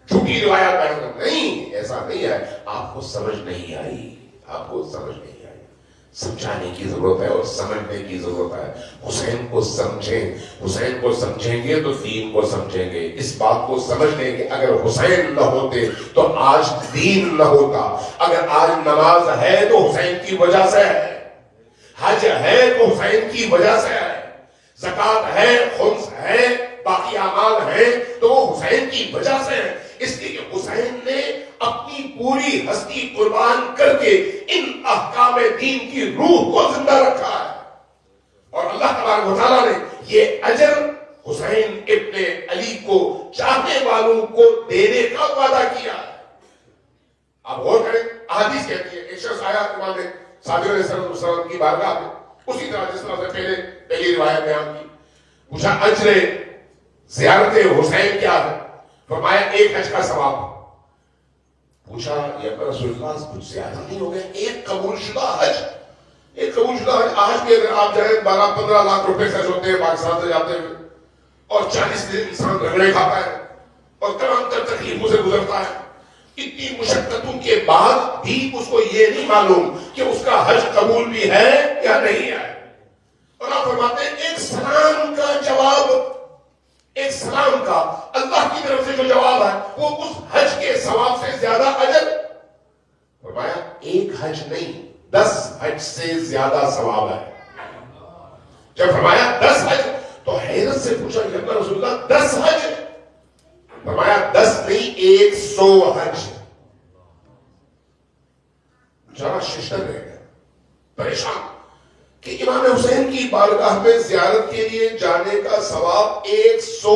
جھوٹی روایات بیان کرتے ہیں. نہیں, ایسا نہیں ہے. آپ کو سمجھ نہیں آئی, آپ کو سمجھ نہیں آئی. سمجھانے کی ضرورت ہے اور سمجھنے کی ضرورت ہے. حسین کو سمجھیں, حسین کو سمجھیں گے تو دین کو سمجھیں گے. اس بات کو سمجھ لیں کہ اگر حسین نہ ہوتے تو آج دین نہ ہوتا. اگر آج نماز ہے تو حسین کی وجہ سے ہے, حج ہے تو حسین کی وجہ سے ہے, زکات ہے, خمس ہے, باقی اعمال ہیں تو وہ حسین کی وجہ سے ہے. اس لیے کہ حسین نے اپنی پوری ہستی قربان کر کے ان احکام دین کی روح کو زندہ رکھا ہے, اور اللہ تبارک و تعالیٰ نے یہ اجر حسین ابن علی کو چاہنے والوں کو دینے کا وعدہ کیا ہے. آپ غور کریں, احادیث کہتی ہے ایک شخص آیا امام صادق علیہ السلام کی بارگاہ میں, اسی طرح جس طرح سے پہلی روایت بیان کی, پوچھا اجر زیارت حسین کیا ہے؟ فرمایا 1 حج کا ثواب. پوچھا یا رسول اللہ کچھ زیادہ نہیں ہو گیا؟ 1 قبول شدہ حج, 1 قبول شدہ حج. آج بھی اگر آپ جائیں 12-15 لاکھ روپے خرچ ہوتے ہیں پاکستان سے جاتے ہوئے, اور 40 دن انسان رگڑے کھاتا ہے اور تمام تکلیفوں سے گزرتا ہے, اتنی مشقتوں کے بعد بھی اس کو یہ نہیں معلوم کہ اس کا حج قبول بھی ہے یا نہیں ہے. اور آپ فرماتے ہیں ایک سلام کا جواب, ایک سلام کا اللہ کی طرف سے جو جواب ہے وہ اس حج کے ثواب سے زیادہ اجر. فرمایا 1 حج نہیں 10 حج سے زیادہ ثواب ہے. جب فرمایا 10 حج تو حیرت سے پوچھا یا رسول اللہ 10 حج؟ فرمایا 10 نہیں 100 حج. ذرا ششتر رہ گیا, پریشان کہ امام حسین کی بارگاہ میں زیارت کے لیے جانے کا ثواب 100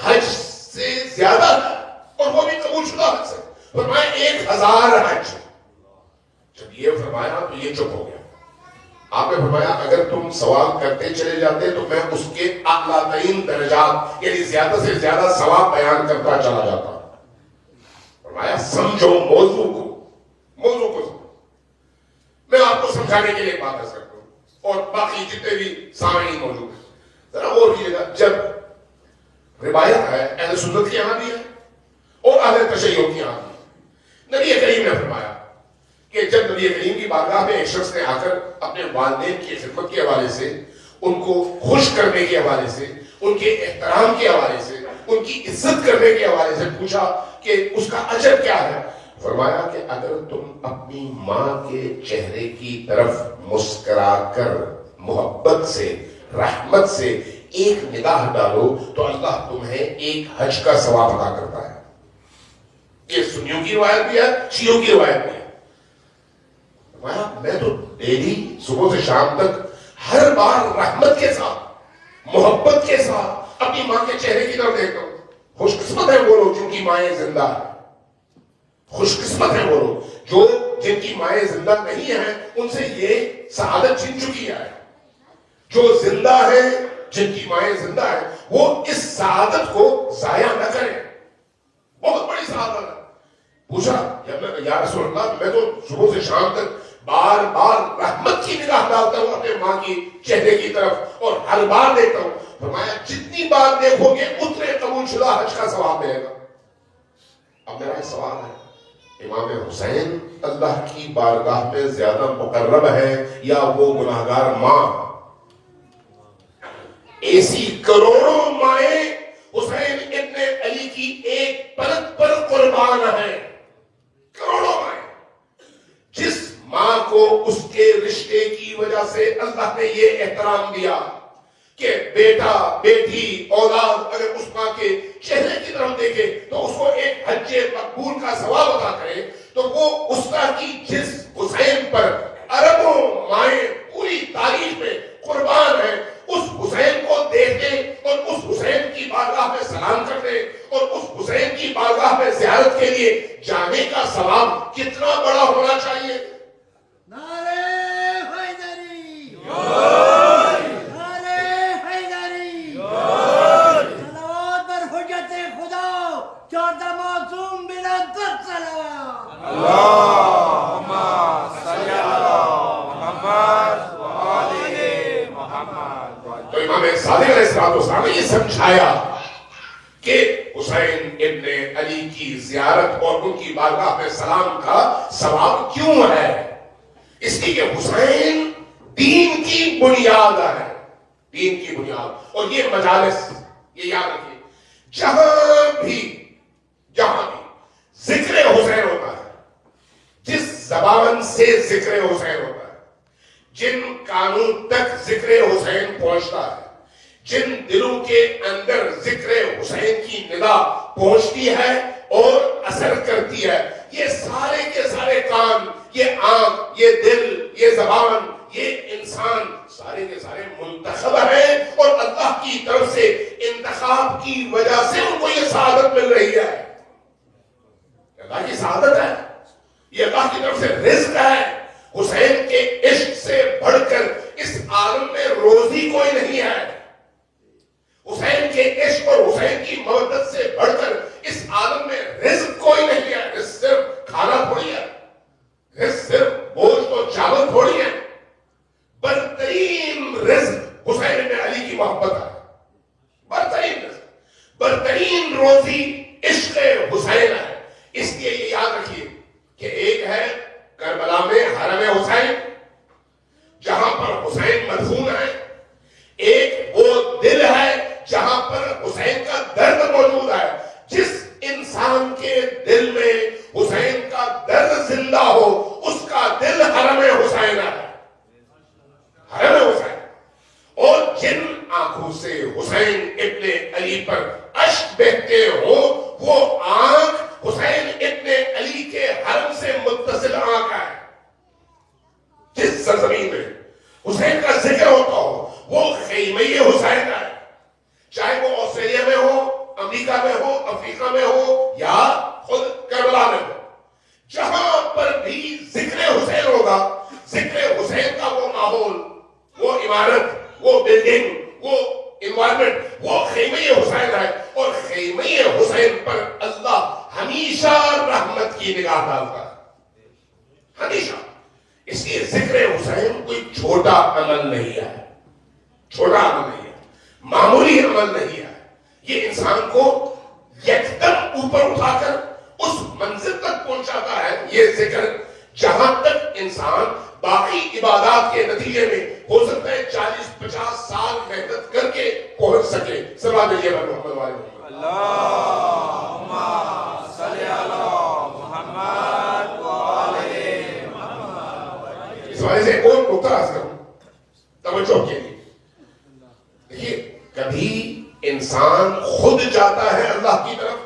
حج سے زیادہ ہے, اور وہ بھی قبول شدہ حج سے. فرمایا 1000 حج. جب یہ فرمایا تو یہ چپ ہو گیا. آپ نے فرمایا اگر تم سوال کرتے چلے جاتے تو میں اس کے اعلیٰ ترین درجات یعنی زیادہ سے زیادہ ثواب بیان کرتا چلا جاتا. فرمایا سمجھو موضوع کو, موضوع کو سمجھو. میں آپ کو سمجھانے کے لیے بات کر سکتا ہوں اور باقی جتنے بھی سامعین موجود ہیں ذرا غور کیجیے گا. جب روایت ہے اہل سنت کے یہاں بھی ہے اور اہل تشیع کے یہاں بھی, نبی کریم نے فرمایا کہ نبی کریم کی بارگاہ میں ایک شخص نے آ کر اپنے والدین کی خدمت کے حوالے سے، ان کو خوش کرنے کے حوالے سے، ان کے احترام کے حوالے سے، ان کی عزت کرنے کے حوالے سے پوچھا کہ اس کا اجر کیا ہے؟ فرمایا کہ اگر تم اپنی ماں کے چہرے کی طرف مسکرا کر محبت سے، رحمت سے ایک نگاہ ڈالو تو اللہ تمہیں ایک حج کا ثواب عطا کرتا ہے۔ یہ سنیوں کی روایت بھی ہے، شیعوں کی روایت بھی ہے۔ میں تو ڈیلی صبح سے شام تک ہر بار رحمت کے ساتھ، محبت کے ساتھ اپنی ماں کے چہرے کی طرف دیکھتا ہوں۔ خوش قسمت ہے وہ لوگ جن کی مائیں زندہ ہیں، خوش قسمت ہے وہ لوگ جو جن کی مائیں زندہ نہیں ہیں، ان سے یہ سعادت چھن چکی ہے۔ جو زندہ ہیں، جن کی مائیں زندہ ہیں، وہ اس سعادت کو ضائع نہ کریں۔ بہت بڑی سعادت ہے۔ پوچھا یا رسول اللہ، میں تو صبح سے شام تک بار بار رحمت کی نگاہ ڈالتا ہوں اپنے ماں کی چہرے کی طرف اور ہر بار دیکھتا ہوں۔ فرمایا جتنی بار دیکھو گے اتنے قبول شدہ حج کا ثواب ملے گا۔ اب میرا ایک سوال ہے، امام حسین اللہ کی بارگاہ میں زیادہ مقرب ہے یا وہ گناہگار ماں؟ ایسی کروڑوں مائیں حسین ابن علی کی ایک پلک پر قربان ہیں، کروڑوں مائیں۔ جس ماں کو اس کے رشتے کی وجہ سے اللہ نے یہ احترام دیا کہ بیٹا، بیٹی، اولاد اگر اس ماں کے چہرے کی طرف دیکھے تو اس کو ایک حج مقبول کا ثواب عطا کرے، تو وہ استا کی جس حسین پر اربوں مائیں پوری تاریخ میں قربان ہیں، اس حسین کو دیکھتے اور اس حسین کی بارگاہ میں سلام کرتے اور اس حسین کی بارگاہ میں زیارت کے لیے جانے کا ثواب کتنا بڑا ہونا چاہیے؟ نعرہ حیدری، نعرہ حیدری، صلوات بر حجت خدا، 14 معصوم بلند صلوات۔ اللہم صلی علی محمد وآل محمد۔ تو امام صادق علیہ السلام نے یہ سمجھایا کہ حسین ابن علی کی زیارت اور ان کی بارگاہ میں سلام کا ثواب کیوں ہے؟ اس لیے کہ حسین دین کی بنیاد ہے، دین کی بنیاد۔ اور یہ مجالس، یہ یاد رکھیے، جہاں بھی ذکر حسین ہوتا ہے، جس زبان سے ذکر حسین ہوتا ہے، جن کانوں تک ذکر حسین پہنچتا ہے، جن دلوں کے اندر ذکر حسین کی ندا پہنچتی ہے اور اثر کرتی ہے، یہ سارے کے سارے کان، یہ آنکھ، یہ دل، یہ زبان، یہ انسان، سارے کے سارے منتخب ہیں اور اللہ کی طرف سے انتخاب کی وجہ سے ان کو یہ سعادت مل رہی ہے۔ اللہ کی سعادت ہے، یہ اللہ کی طرف سے رزق ہے۔ حسین کے عشق سے بڑھ کر اس عالم میں روزی کوئی نہیں ہے۔ حسین کے عشق اور حسین کی محبت سے بڑھ کر اس عالم میں رزق کوئی نہیں ہے۔ رزق صرف کھانا تھوڑی ہے، رزق صرف گوشت اور چاول تھوڑی ہے۔ برترین رزق حسین بن علی کی محبت ہے، برترین رزق، برترین روزی عشق حسین ہے۔ اس لیے یہ یاد رکھیے کہ ایک ہے کربلا میں حرم حسین جہاں پر حسین مدفون ہے، ایک وہ دل ہے جہاں پر حسین کا درد موجود ہے۔ جس انسان کے دل میں حسین کا درد زندہ ہو اس کا دل حرم حسین ہے، حرم حسین۔ اور جن آنکھوں سے حسین ابن علی پر اشک بہتے ہو وہ آنکھ حسین ابن علی کے حرم سے متصل آنکھ ہے۔ جس سرزمین میں حسین کا ذکر ہوتا ہو وہ خیمہ حسین ہے، چاہے وہ آسٹریلیا میں ہو، امریکہ میں ہو، افریقہ میں ہو یا خود کربلا میں ہو۔ جہاں پر بھی ذکر حسین ہوگا، ذکر حسین کا وہ ماحول، وہ عمارت، وہ بلڈنگ، وہ انوائرمنٹ، وہ خیمہ حسین ہے۔ اور خیمہ حسین پر اللہ ہمیشہ رحمت کی نگاہ ڈالتا ہے، ہمیشہ۔ اس لیے ذکر حسین کوئی چھوٹا عمل نہیں ہے، چھوٹا عمل نہیں ہے، معمولی عمل نہیں ہے۔ یہ انسان کو یکدم اوپر اٹھا کر اس منزل تک پہنچاتا ہے۔ یہ ذکر جہاں تک انسان مشکلات کے نتیجے میں ہو سکتا ہے 40-50 سال محنت کر کے پہنچ سکے. سلام علیہ محمد والے اللہم صلی علی محمد وآلہ محمد. اس وجہ سے ایک اور نقطہ عرض کروں توجہ کے لیے. دیکھیے کبھی انسان خود جاتا ہے اللہ کی طرف,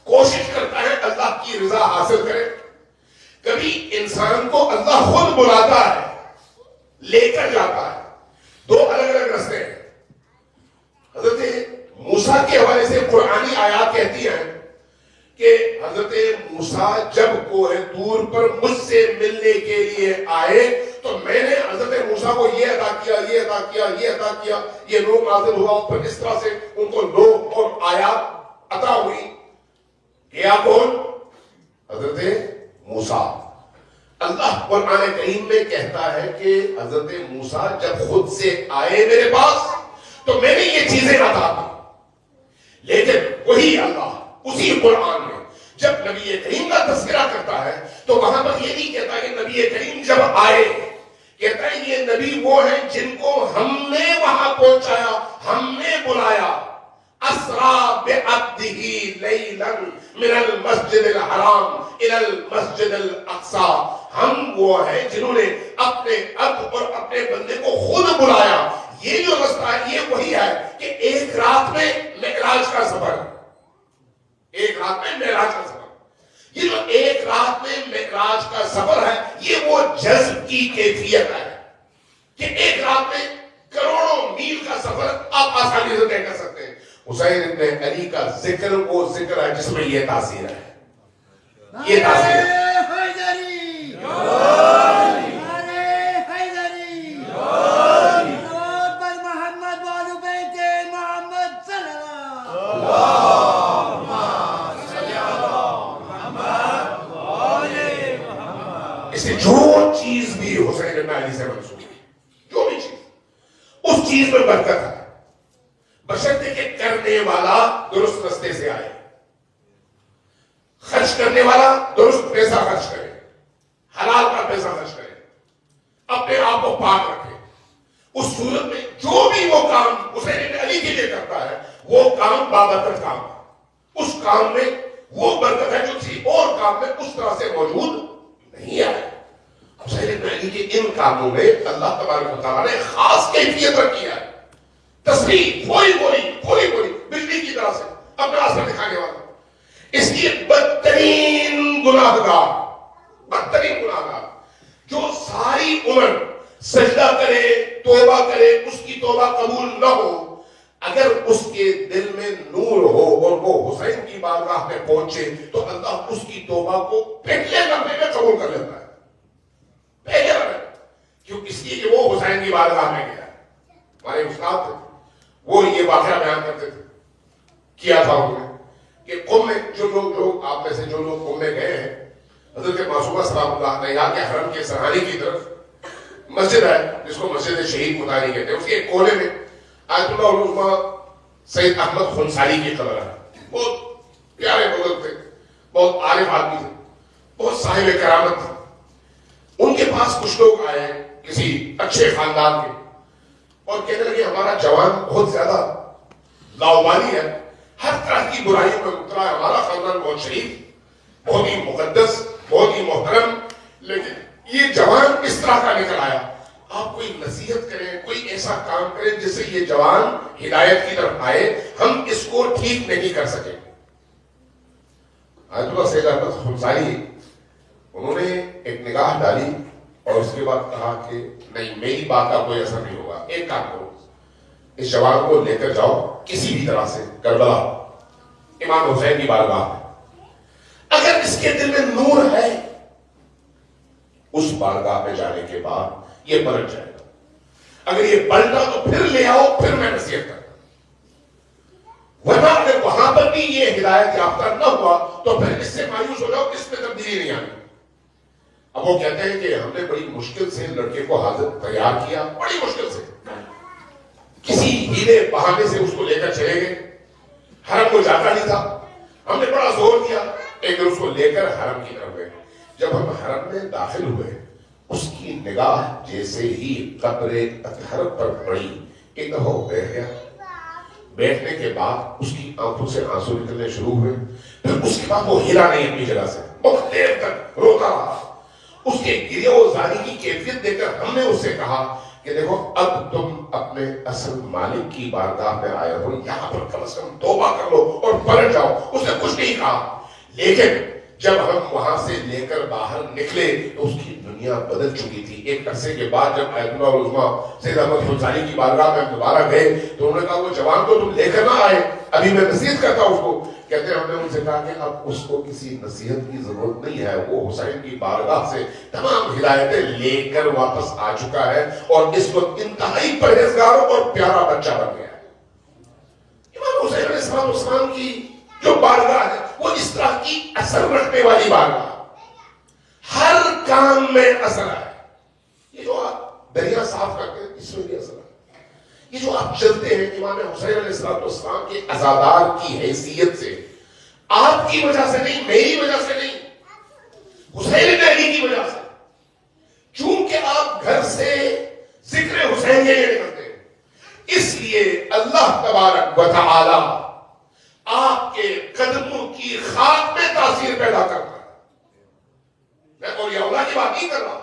کوشش کرتا ہے اللہ کی رضا حاصل کرے. کبھی انسان کو اللہ خود بلاتا ہے, لے کر جاتا ہے. دو الگ الگ راستے ہیں. حضرت موسیٰ کے حوالے سے قرآنی آیات کہتی ہیں کہ حضرت موسیٰ جب کوہ طور پر مجھ سے ملنے کے لیے آئے تو میں نے حضرت موسیٰ کو یہ عطا کیا, یہ عطا کیا, یہ عطا کیا, یہ نور نازل ہوا, پھر اس طرح سے ان کو نور اور آیات عطا ہوئی. کیا کون؟ حضرت موسیٰ. اللہ قرآن کریم میں کہتا ہے کہ حضرت موسیٰ جب خود سے آئے میرے پاس تو میں نے یہ چیزیں عطا کی. لیکن وہی اللہ اسی قرآن میں جب نبی کریم کا تذکرہ کرتا ہے تو وہاں پر یہ نہیں کہتا کہ نبی کریم جب آئے, کہتا ہے یہ نبی وہ ہیں جن کو ہم نے وہاں پہنچایا, ہم نے بلایا. اسرا بعبدہ لیلا من المسجد الحرام الى المسجد الاقصی. ہم وہ ہیں جنہوں نے اپنے عبد اور اپنے بندے کو خود بلایا. یہ جو رستہ ہے یہ وہی ہے کہ ایک رات میں معراج کا سفر, ایک رات میں معراج کا سفر. یہ جو ایک رات میں معراج کا سفر ہے یہ وہ جذب کی کیفیت ہے کہ ایک رات میں کروڑوں میل کا سفر آپ آسانی سے طے کر سکتے ہیں. حسین ابن علی کا ذکر وہ ذکر ہے جس میں یہ تاثیر ہے, یہ تاثیر ہے. جو چیز بھی حسین ابن علی سے منسوب ہے, جو بھی چیز, اس چیز میں برکت ہے بشرطے کہ کرنے والا درست رستے سے آئے, خرچ کرنے والا درست پیسہ خرچ کرے, حلال کا پیسہ خرچ کرے, اپنے آپ کو پاک رکھے. اس صورت میں جو بھی وہ کام حسین ابن علی کے لیے کرتا ہے وہ کام بابرکت کام ہے. اس کام میں وہ برکت ہے جو کسی اور کام میں اس طرح سے موجود نہیں آئے. حسین ابن علی کے ان کاموں میں اللہ تبارک و تعالیٰ نے خاص کیفیت رکھی ہے. تصویر تھوڑی بولی بجلی کی طرح سے اپنا اثر دکھانے والا. اس لیے بدترین گناہگار جو ساری عمر سجدہ کرے, توبہ کرے, اس کی توبہ قبول نہ ہو, اگر اس کے دل میں نور ہو اور وہ حسین کی بارگاہ میں پہنچے تو اللہ اس کی توبہ کو پہلے لمحے میں قبول کر لیتا ہے. پہلے لمحے کیوں؟ اس لیے کہ وہ حسین کی بارگاہ میں گیا. ہمارے استاد تھے, وہ یہ واقعہ بیان کرتے تھے, کیا تھا انہوں نے کہ قم میں جو لوگ آپ میں سے جو لوگ قم میں گئے ہیں, حضرت معصومہ سلام اللہ علیہا کے حرم کے سرحانی کی طرف مسجد ہے جس کو مسجد شہید مطالعہ کہتے ہیں. اس کے ایک کونے میں آیت اللہ العظمیٰ سید احمد خنساری کی قبر ہے. بہت پیارے بزرگ تھے, بہت عارف آدمی تھے, بہت صاحب کرامت تھے. ان کے پاس کچھ لوگ آئے کسی اچھے خاندان کے اور کہنے لگے ہمارا جوان بہت زیادہ لاؤبالی ہے, ہر طرح کی برائیوں میں مبتلا ہے, ہمارا خاندان بہت شریف, بہت ہی مقدس, بہت ہی محترم, لیکن یہ جوان اس طرح کا نکل آیا. آپ کوئی نصیحت کریں, کوئی ایسا کام کریں جس سے یہ جوان ہدایت کی طرف آئے, ہم اس کو ٹھیک نہیں کر سکے. آیت اللہ سید احمد خنساری انہوں نے ایک نگاہ ڈالی اور اس کے بعد کہا کہ نہیں, میری بات کا کوئی اثر نہیں ہوگا. ایک کام کرو, اس جوان کو لے کر جاؤ کسی بھی طرح سے کربلا امام حسین کی بارگاہ میں. اگر اس کے دل میں نور ہے اس بارگاہ میں جانے کے بعد یہ پلٹ جائے گا. اگر یہ پلٹا تو پھر لے آؤ, پھر میں نصیحت کرتا. ورنہ اگر وہاں پر بھی یہ ہدایت یافتہ نہ ہوا تو پھر اس سے مایوس ہو جاؤ, اس میں تبدیلی نہیں آنی. اب وہ کہتے ہیں کہ ہم نے بڑی مشکل سے لڑکے کو حاضر تیار کیا, بڑی مشکل سے, کسی ہیلے بہانے سے اس کو لے کر چلے گئے. حرم کو جاتا نہیں تھا, ہم نے بڑا زور دیا, ایک دن اس کو لے کر حرم کی طرف گئے. جب ہم حرم میں داخل ہوئے اس کی نگاہ جیسے ہی قبر اطہر پر پڑی ایک دفعہ وہ بیٹھ گیا. بیٹھنے کے بعد اس کی آنکھوں سے آنسو نکلنے شروع ہوئے. پھر اس کے بعد وہ ہلا نہیں اپنی جگہ سے, بہت دیر تک روتا رہا. اس کے گریہ و زاری کی کیفیت دیکھ کر ہم نے اس سے کہا کہ دیکھو اب تم اپنے اصل مالک کی بارگاہ میں آئے ہو, یہاں پر کم از کم توبہ کر لو اور پلٹ جاؤ. اس نے کچھ نہیں کہا. لیکن جب ہم وہاں سے لے کر باہر نکلے تو اس کی دنیا بدل چکی تھی. ایک عرصے کے بعد جب آیت اللہ العظمیٰ سید احمد فضالی کی بارگاہ میں دوبارہ گئے تو انہوں نے کہا وہ جوان کو تم لے کر نہ آئے, ابھی میں نصیحت کرتا ہوں اس کو. کہتے ہیں ہم نے ان سے کہا کہ اب اس کو کسی نصیحت کی ضرورت نہیں ہے, وہ حسین کی بارگاہ سے تمام ہدایتیں لے کر واپس آ چکا ہے اور اس وقت انتہائی پرہیزگار اور پیارا بچہ بن گیا ہے. امام حسین علیہ السلام کی جو بارگاہ ہے وہ اس طرح کی اثر رکھنے والی بارگاہ, ہر کام میں اثر ہے. یہ جو آپ دریا صاف کرتے ہیں اس میں بھی اثر ہے. یہ جو آپ چلتے ہیں امام حسین علیہ السلام کے عزادار کی حیثیت سے, آپ کی وجہ سے نہیں, میری وجہ سے نہیں, حسین بن علی کی وجہ سے. چونکہ آپ گھر سے ذکر حسین یہ کرتے ہیں, اس لیے اللہ تبارک و تعالی آپ کے قدموں کی خاک میں تاثیر پیدا کرتا ہے. میں اولیاء اللہ کی بات نہیں کر رہا,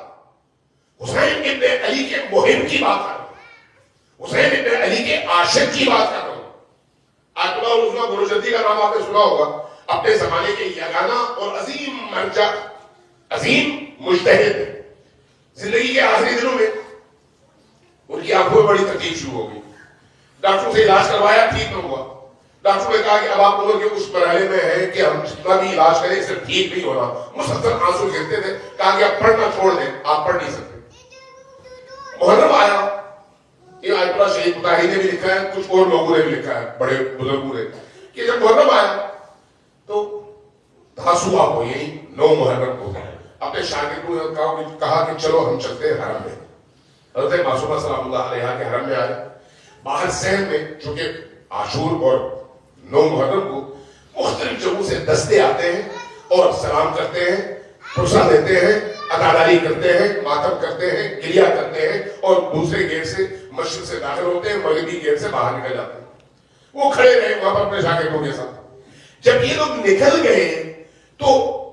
حسین ابن علی کے محب کی بات کر رہا ہوں, حسین ابن علی کے عاشق کی بات کر رہا ہوں. آیت اللہ العظمیٰ بروجردی کا نام آپ نے سنا ہوگا, اپنے زمانے کے یگانہ اور عظیم مرجع, عظیم مجتہد. زندگی کے آخری دنوں میں ان کی آنکھوں میں بڑی تکلیف شروع ہو گئی. ڈاکٹروں سے علاج کروایا, ٹھیک نہ ہوا. ڈاکٹروں نے کہا کہ اب آپ لوگوں کے اس مرحلے میں ہے کہ ہم جتنا بھی علاج کریں اس سے ٹھیک نہیں ہونا. مسلسل آنسو گرتے تھے. کہا کہ آپ پڑھنا چھوڑ دیں, آپ پڑھ نہیں سکتے. محرم آیا, یہ آیت اللہ شہید مطہری نے بھی لکھا ہے, کچھ اور لوگوں نے بھی لکھا ہے, بڑے بزرگوں نے, کہ جب محرم آیا تو تاسوعہ کو, یہی 9 محرم کو, اپنے شاگردوں نے کہا کہ چلو ہم چلتے ہیں حرم میں. حضرت معصومہ سلام اللہ علیہا کے حرم میں آئے. باہر صحن میں چونکہ عاشور اور 9 محرم کو مختلف جگہوں سے دستے آتے ہیں اور سلام کرتے ہیں, پرسہ دیتے ہیں, عطاداری کرتے ہیں, ماتم کرتے ہیں, گریہ کرتے ہیں, اور دوسرے گیٹ سے مشرق سے داخل ہوتے ہیں, مغربی گیٹ سے باہر نکل جاتے ہیں. وہ کھڑے رہے وہاں پر اپنے شاگردوں کے ساتھ. جب یہ لوگ نکل گئے تو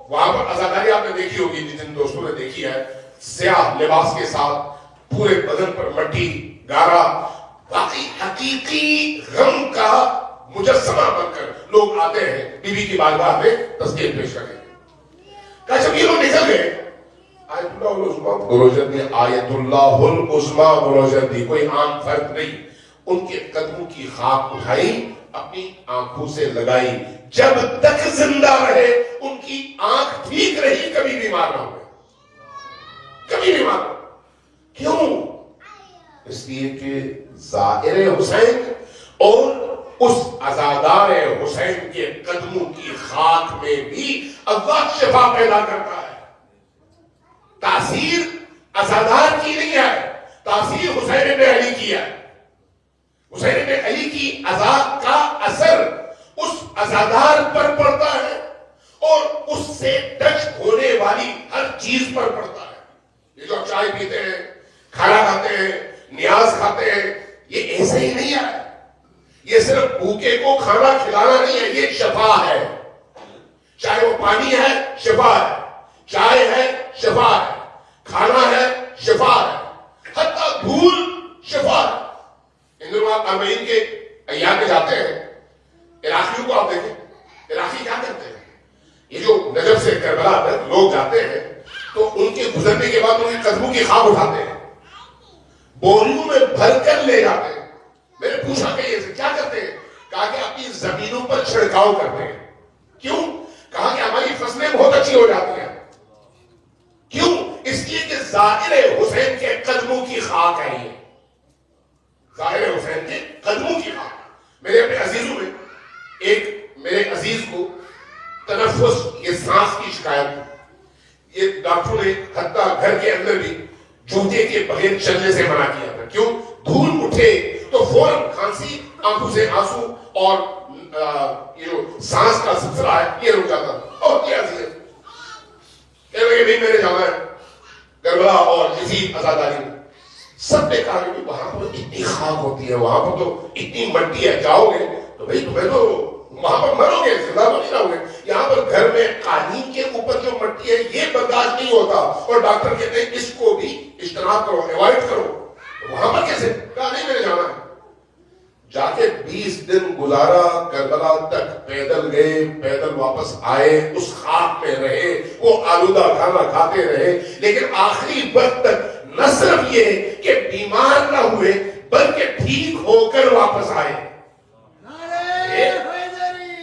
وہاں پر عزاداری آپ نے دیکھی ہوگی, جن دوستوں نے دیکھی ہے, سیاہ لباس کے ساتھ, پورے بدن پر مٹی, گارا, باقی حقیقی غم کا مجسمہ بن کر لوگ آتے ہیں بی بی کی بارگاہ میں تذکیر پیش کرنے. کہا جب یہ لوگ نکل گئے, آیت اللہ العظمیٰ بروجردی, آیت اللہ العظمیٰ بروجردی کوئی عام فرد نہیں, ان کے قدموں کی خاک اٹھائی, اپنی آنکھوں سے لگائی, جب تک زندہ رہے ان کی آنکھ ٹھیک رہی, کبھی بیمار نہ ہوئے, کبھی بیمار نہ. کیوں؟ اس لیے کہ زائر حسین اور اس عزادار حسین کے قدموں کی خاک میں بھی اللہ شفا پیدا کرتا ہے. تاثیر عزادار کی نہیں ہے, تاثیر حسین بن علی کی ہے. حسین بن علی کی عزا کا اثر اس عزادار پر پڑتا ہے اور اس سے ٹچ ہونے والی ہر چیز پر پڑتا ہے. یہ جو آپ چائے پیتے ہیں, کھانا کھاتے ہیں, نیاز کھاتے ہیں, یہ ایسے ہی نہیں ہے. یہ صرف بھوکے کو کھانا کھلانا نہیں ہے, یہ شفا ہے. چاہے وہ پانی ہے, شفا ہے. چائے ہے, شفا ہے. کھانا ہے, شفا ہے. حتیٰ دھول شفا ہے. ان دنوں آپ اربعین کے ایام میں جاتے ہیں, عراقیوں کو آپ دیکھیں, عراقی کیا کرتے ہیں, یہ جو نجف سے کربلا تک لوگ جاتے ہیں تو ان کے گزرنے کے بعد ان کے قدموں کی خاک اٹھاتے ہیں, بوریوں میں بھر کر لے جاتے ہیں. میں نے پوچھا کہ یہ کیا کرتے ہیں, کہا کہ اپنی زمینوں پر چھڑکاؤ کرتے ہیں. کیوں؟ کہا کہ ہماری فصلیں بہت اچھی ہو جاتی ہیں. کیوں؟ اس لیے کہ ظاہر حسین کے قدموں کی خاک ہے. یہ ظاہر حسین کے قدموں کی خاک. میرے اپنے عزیزوں میں ایک میرے عزیز کو تنفس, یہ سانس کی شکایت تھی. یہ ڈاکٹروں نے حتیٰ گھر کے اندر بھی جوتے کے بغیر چلنے سے منع کیا تھا. کیوں؟ دھول اٹھے تو فوراً کھانسی, آنکھوں سے آنسو اور یہ جو سانس کا سلسلہ ہے یہ رک جاتا. اور کیا چیز کہنے لگے نہیں, میں نے جانا ہے کربلا اور مزید عزاداری میں سب نے کہا کہ وہاں پر اتنی خاک ہوتی ہے, وہاں پر تو اتنی مٹی ہے, جاؤ گے تو بھائی تمہیں تو وہاں پر مرو گے, زندہ تو نہیں رہو گے. یہاں پر گھر میں قالین کے اوپر جو مٹی ہے یہ برداشت نہیں ہوتا, اور ڈاکٹر کہتے ہیں اس کو بھی اجتناب کرو, اوائڈ کرو. وہاں پر کیسے؟ کہا نہیں, میں نے جانا ہے. جا کے 20 دن گزارا, کربلا تک پیدل گئے, پیدل واپس آئے, اس خاک میں رہے, وہ آلودہ کھانا کھاتے رہے, لیکن آخری وقت تک نہ صرف یہ کہ بیمار نہ ہوئے بلکہ ٹھیک ہو کر واپس آئے. نعرہ حیدری,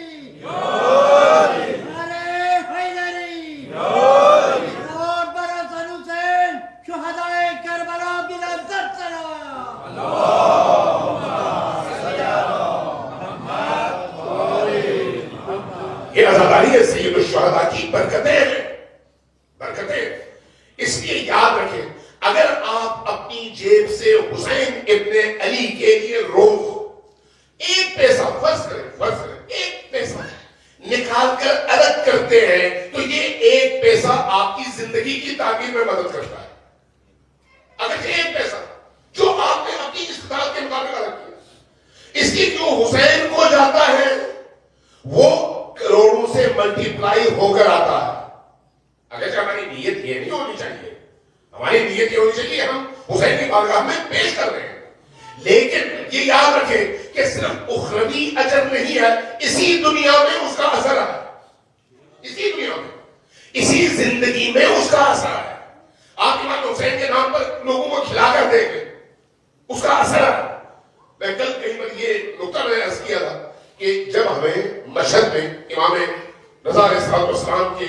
نعرہ حیدری, اور بر حسن حسین شہدائے کربلا بلندت صلوات. یہ عزاداری ہے سید الشہداء کی برکتیں ہیں, برکتیں. اس لیے یاد رکھیں, اگر آپ اپنی جیب سے حسین ابن علی کے لیے روز ایک پیسہ فرض کریں ایک پیسہ نکال کر الگ کرتے ہیں تو یہ ایک پیسہ آپ کی زندگی کی تعمیر میں مدد کرتا ہے. اگر ایک پیسہ جو آپ نے اپنی استطاعت کے مطابق الگ کیا, اس کی جو حسین کو جاتا ہے وہ کروڑوں سے ملٹی پلائی ہو کر آتا ہے. اگرچہ ہماری نیت یہ نہیں ہونی چاہیے, ہماری نیت یہ ہونی چاہیے ہم حسین کی بارگاہ میں پیش کر رہے ہیں, لیکن یہ یاد رکھیں کہ صرف اخروی اجر نہیں ہے, اسی دنیا میں اس کا اثر ہے, اسی دنیا میں, اسی زندگی میں اس کا اثر ہے. آپ امام حسین کے نام پر لوگوں کو کھلا کر دیں گے, اس کا اثر ہے. میں کل کہیں پر یہ نقطہ میں نے عرض کیا تھا کہ جب ہمیں مشہد میں امام رضا علیہ السلام کے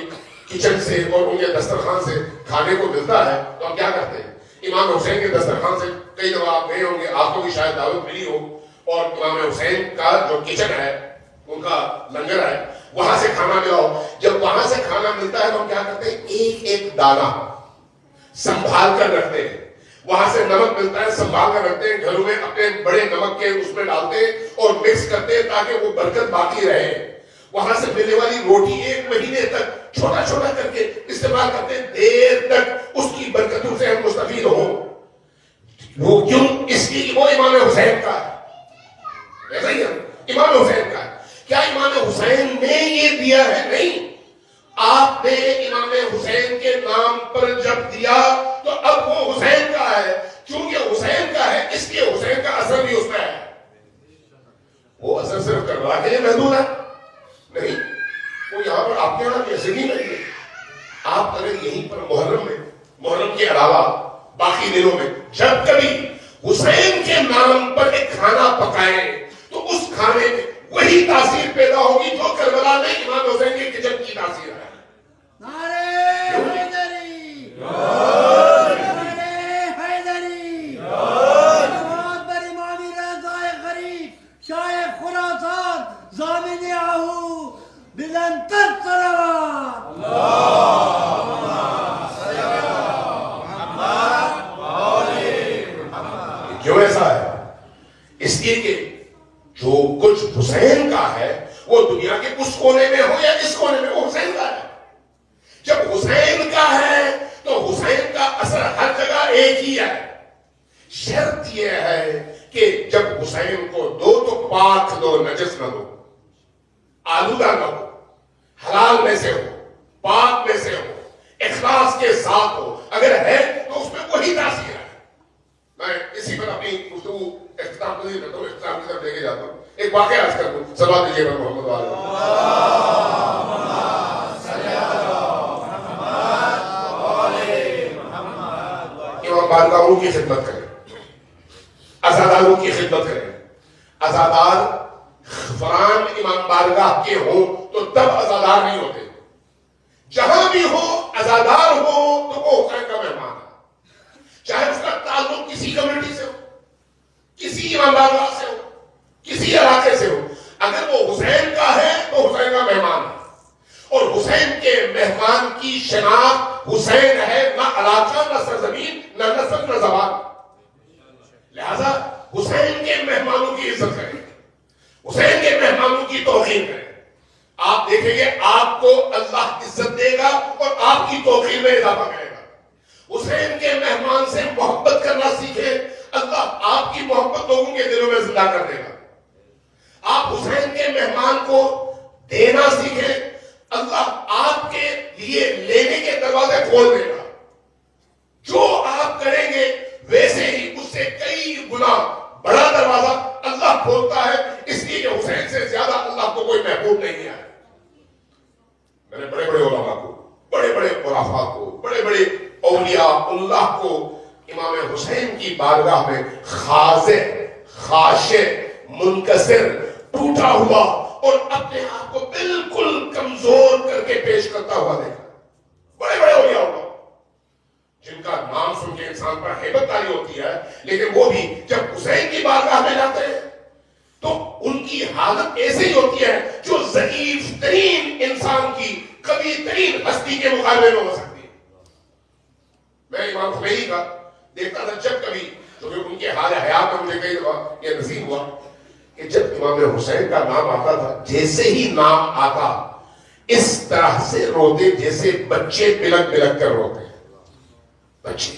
کچن سے اور ان کے دسترخوان سے کھانے کو ملتا ہے تو ہم کیا کرتے ہیں, امام حسین کے دسترخوان سے کئی دفعہ آپ گئے ہوں گے, آپ کو بھی شاید دعوت ملی ہو, اور امام حسین کا جو کچن ہے, ان کا لنگر ہے, وہاں سے کھانا ملا ہو. جب وہاں سے کھانا ملتا ہے تو ہم کیا کرتے ہیں, ایک ایک دانہ سنبھال کر رکھتے ہیں. وہاں سے نمک ملتا ہے, سنبھال کر رکھتے ہیں, گھروں میں اپنے بڑے نمک کے اس میں ڈالتے ہیں اور مکس کرتے ہیں تاکہ وہ برکت باقی رہے. وہاں سے ملنے والی روٹی ایک مہینے تک چھوٹا چھوٹا کر کے استعمال کرتے ہیں, دیر تک اس کی برکتوں سے ہم مستفید ہوں. وہ کیوں؟ اس لیے وہ امام حسین کا ہے, ایسا ہی امام حسین کا ہے. کیا امام حسین نے یہ دیا ہے؟ نہیں, آپ نے امام حسین کے نام پر جب دیا تو اب وہ حسین کا ہے. کیونکہ حسین کا ہے اس لیے حسین کا اثر بھی اس میں ہے. وہ اثر صرف کربلا کے لیے محدود ہے نہیں, وہ یہاں پر آپ کے یہاں ایسے نہیں رہی ہے. آپ اگر یہیں پر محرم میں, محرم کے علاوہ باقی دنوں میں جب کبھی حسین کے نام پر ایک کھانا پکائیں تو اس کھانے میں وہی تاثیر پیدا ہوگی جو کربلا میں امام حسین کے کچن کی تاثیر ہے. نعرہ حیدری, نعرہ حیدری, بہت بڑی امام رضا غریب شاہ خراسان ضامن آہو بلندتر صلوات. کیوں ایسا ہے؟ اس لیے کہ جو کچھ حسین کا ہے وہ دنیا کے اس کونے میں ہو یا اس کونے میں, وہ حسین کا ہے. جب حسین کا ہے تو حسین کا اثر ہر جگہ ایک ہی ہے. شرط یہ ہے کہ جب حسین کو دو تو پاک دو, نجس نہ دو, آلودہ نہ ہو, حلال میں سے ہو, پاک میں سے ہو, اخلاص کے ساتھ ہو. اگر ہے تو اس میں وہی تاثیر ہے. میں اسی پر اپنی گفتگو اختتام نہیں کرتا ہوں, اختتام کی طرف لے کے جاتا ہوں. ایک واقعہ عرض کر دوں, صلوات دیجیے پر محمد امام بارگاہوں کی خدمت کریں, عزاداروں کی خدمت کریں. عزادار غفران امام بارگاہ کے ہوں تو تب عزادار نہیں ہوتے. جہاں بھی ہو عزادار ہو تو وہ حسین کا مہمان ہے, چاہے اس کا تعلق کسی کمیونٹی سے ہو, کسی امام بارگاہ سے ہو, کسی علاقے سے ہو. اگر وہ حسین کا ہے تو حسین کا مہمان ہے. اور حسین کے مہمان کی شناخت حسین ہے, نہ علاقہ, نہ سرزمین, نہ نسل, نہ زبان. لہذا حسین کے مہمانوں کی عزت کریں, حسین کے مہمانوں کی توقیر کریں. آپ دیکھیں گے آپ کو اللہ عزت دے گا اور آپ کی توقیر میں اضافہ کرے گا. حسین کے مہمان سے محبت کرنا سیکھیں، اللہ آپ کی محبت لوگوں کے دلوں میں زندہ کر دے گا. آپ حسین کے مہمان کو دینا سیکھیں، اللہ آپ کے لیے لینے کے دروازے کھول دے گا. جو آپ کریں گے ویسے ہی اس سے کئی گنا بڑا دروازہ اللہ کھولتا ہے. اس لیے کہ حسین سے زیادہ اللہ کو کوئی محبوب نہیں ہے. میں نے بڑے بڑے علماء کو، بڑے بڑے عرفاء کو، بڑے بڑے اولیاء اللہ کو امام حسین کی بارگاہ میں خاضع، خاشع، منکسر، ٹوٹا ہوا اور اپنے آپ کو بالکل کمزور کر کے پیش کرتا ہوا دیکھا. بڑے بڑے اولیاء اللہ جن کا نام سن کے انسان پر ہیبت تاری ہوتی ہے، لیکن وہ بھی جب حسین کی بارگاہ میں جاتے ہیں تو ان کی حالت ایسی ہوتی ہے جو ضعیف ترین انسان کی قوی ترین ہستی کے مقابلے میں ہو سکتی ہے. میں امام خمینی کا دیکھتا تھا جب کبھی، کیونکہ ان کے حال حیات میں مجھے کئی دفعہ یہ نصیب ہوا کہ جب امام حسین کا نام آتا تھا، جیسے ہی نام آتا اس طرح سے روتے جیسے بچے بلک بلک کر روتے. بچے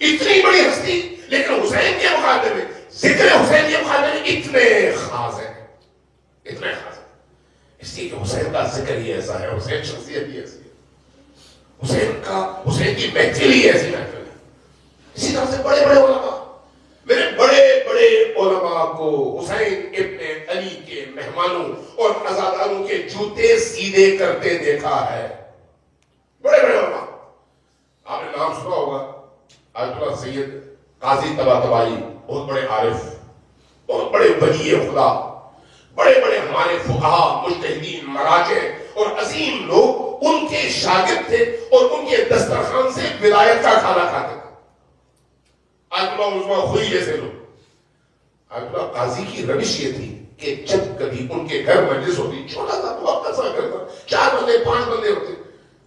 اتنی بڑی ہستی، لیکن حسین کے مقابلے میں، ذکر حسین کے مقابلے میں اتنے خاص ہیں، اتنے خاص ہیں. اس لیے کہ حسین کا ذکر ہی ایسا ہے، حسین شخصیت ہی ایسی ہے، حسین کی محفل ہی ایسی محفل ہے. اسی طرح سے بڑے بڑے علماء، میرے بڑے بڑے علماء کو حسین ابن علی کے مہمانوں اور عزاداروں کے جوتے سیدھے کرتے دیکھا ہے. بڑے بڑے علماء، آپ نے نام سنا ہوگا آیت اللہ سید قاضی طباطبائی، بہت بڑے عارف، بہت بڑے ولی خدا، بڑے بڑے ہمارے فقہا، مجتہدین، مراجع اور عظیم لوگ ان کے شاگرد تھے اور ان کے دسترخوان سے ولایت کا کھانا کھاتے تھے. آیت اللہ عثمان خوئی جیسے لوگ. آیت اللہ قاضی کی روش یہ تھی کہ جب کبھی ان کے گھر مجلس ہوتی، چھوٹا سا تو اپنا سا گھر تھا، 4 بندے 5 بندے ہوتے،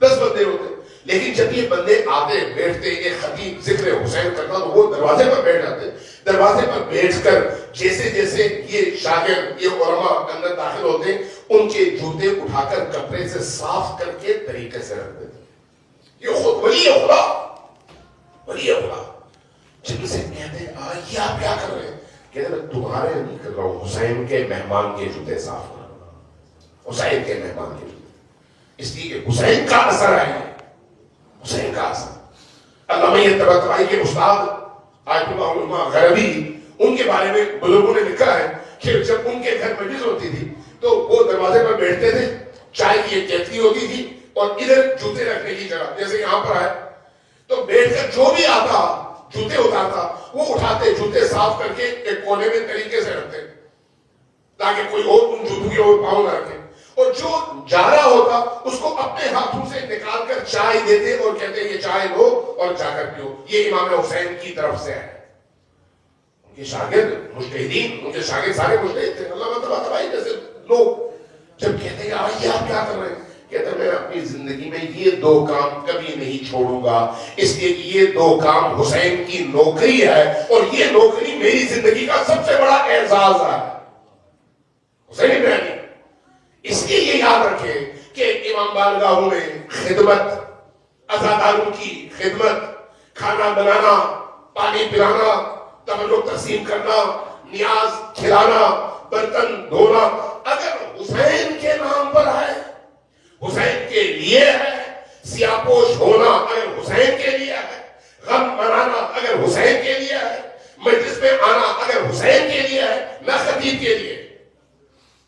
10 بندے ہوتے، لیکن جب یہ بندے آتے بیٹھتے، ایک خطیب ذکر حسین کرتا تو وہ دروازے پر بیٹھ جاتے. دروازے پر بیٹھ کر جیسے جیسے یہ شاگرد، یہ علماء اندر داخل ہوتے، ان کے جوتے اٹھا کر کپڑے سے صاف کر کے طریقے سے رکھ دیتے. یہ خود ولی خدا، ولی خدا. جب سے کہتے ہیں یہ آپ کیا کر رہے ہیں؟ کہتے ہیں میں تمہارے نہیں کر رہا ہوں، حسین کے مہمان کے جوتے صاف کر رہا ہوں، حسین کے مہمان کے جوتے. اس لیے کہ حسین کا اثر ہے، حسین کا اثر. علامہ طباطبائی کے استاد آیت اللہ علماء غربی، ان کے بارے میں بزرگوں نے لکھا ہے کہ جب ان کے گھر مجلس ہوتی تھی تو وہ دروازے پر بیٹھتے تھے، چائے کی ایک کیتلی ہوتی تھی اور ادھر جوتے رکھنے کی جگہ جیسے یہاں پر ہے، تو بیٹھ کر جو بھی آتا جوتے اتارتا وہ اٹھاتے، جوتے صاف کر کے ایک کونے میں طریقے سے رکھتے تاکہ کوئی اور ان جوتوں کے اور پاؤں نہ رکھے. اور جو جا رہا ہوتا اس کو اپنے ہاتھوں سے نکال کر چائے دیتے اور کہتے یہ چائے لو اور جا کر پیو. یہ امام حسین کی طرف سے ہے. ان کے شاگرد مجتہدین، ان کے شاگرد سارے مجتہد تھے، علامہ طباطبائی جیسے لوگ جب کہتے ہیں یہ آپ کیا کر رہے ہیں، کہتے ہیں میں اپنی زندگی میں یہ 2 کام کبھی نہیں چھوڑوں گا، اس لیے کہ یہ 2 کام حسین کی نوکری ہے اور یہ نوکری میری زندگی کا سب سے بڑا اعزاز ہے. حسین ابن علی. اس لیے یہ یاد رکھیں کہ امام بارگاہوں میں خدمت، عزاداروں کی خدمت، کھانا بنانا، پانی پلانا، تبرک تقسیم کرنا، نیاز کھلانا، برتن دھونا، اگر حسین کے نام پر ہے، حسین کے لیے ہے، سیاہ پوش ہونا اگر حسین کے لیے ہے، غم منانا اگر حسین کے لیے ہے، مجلس میں آنا اگر حسین کے لیے ہے، نہ خطیب کے لیے،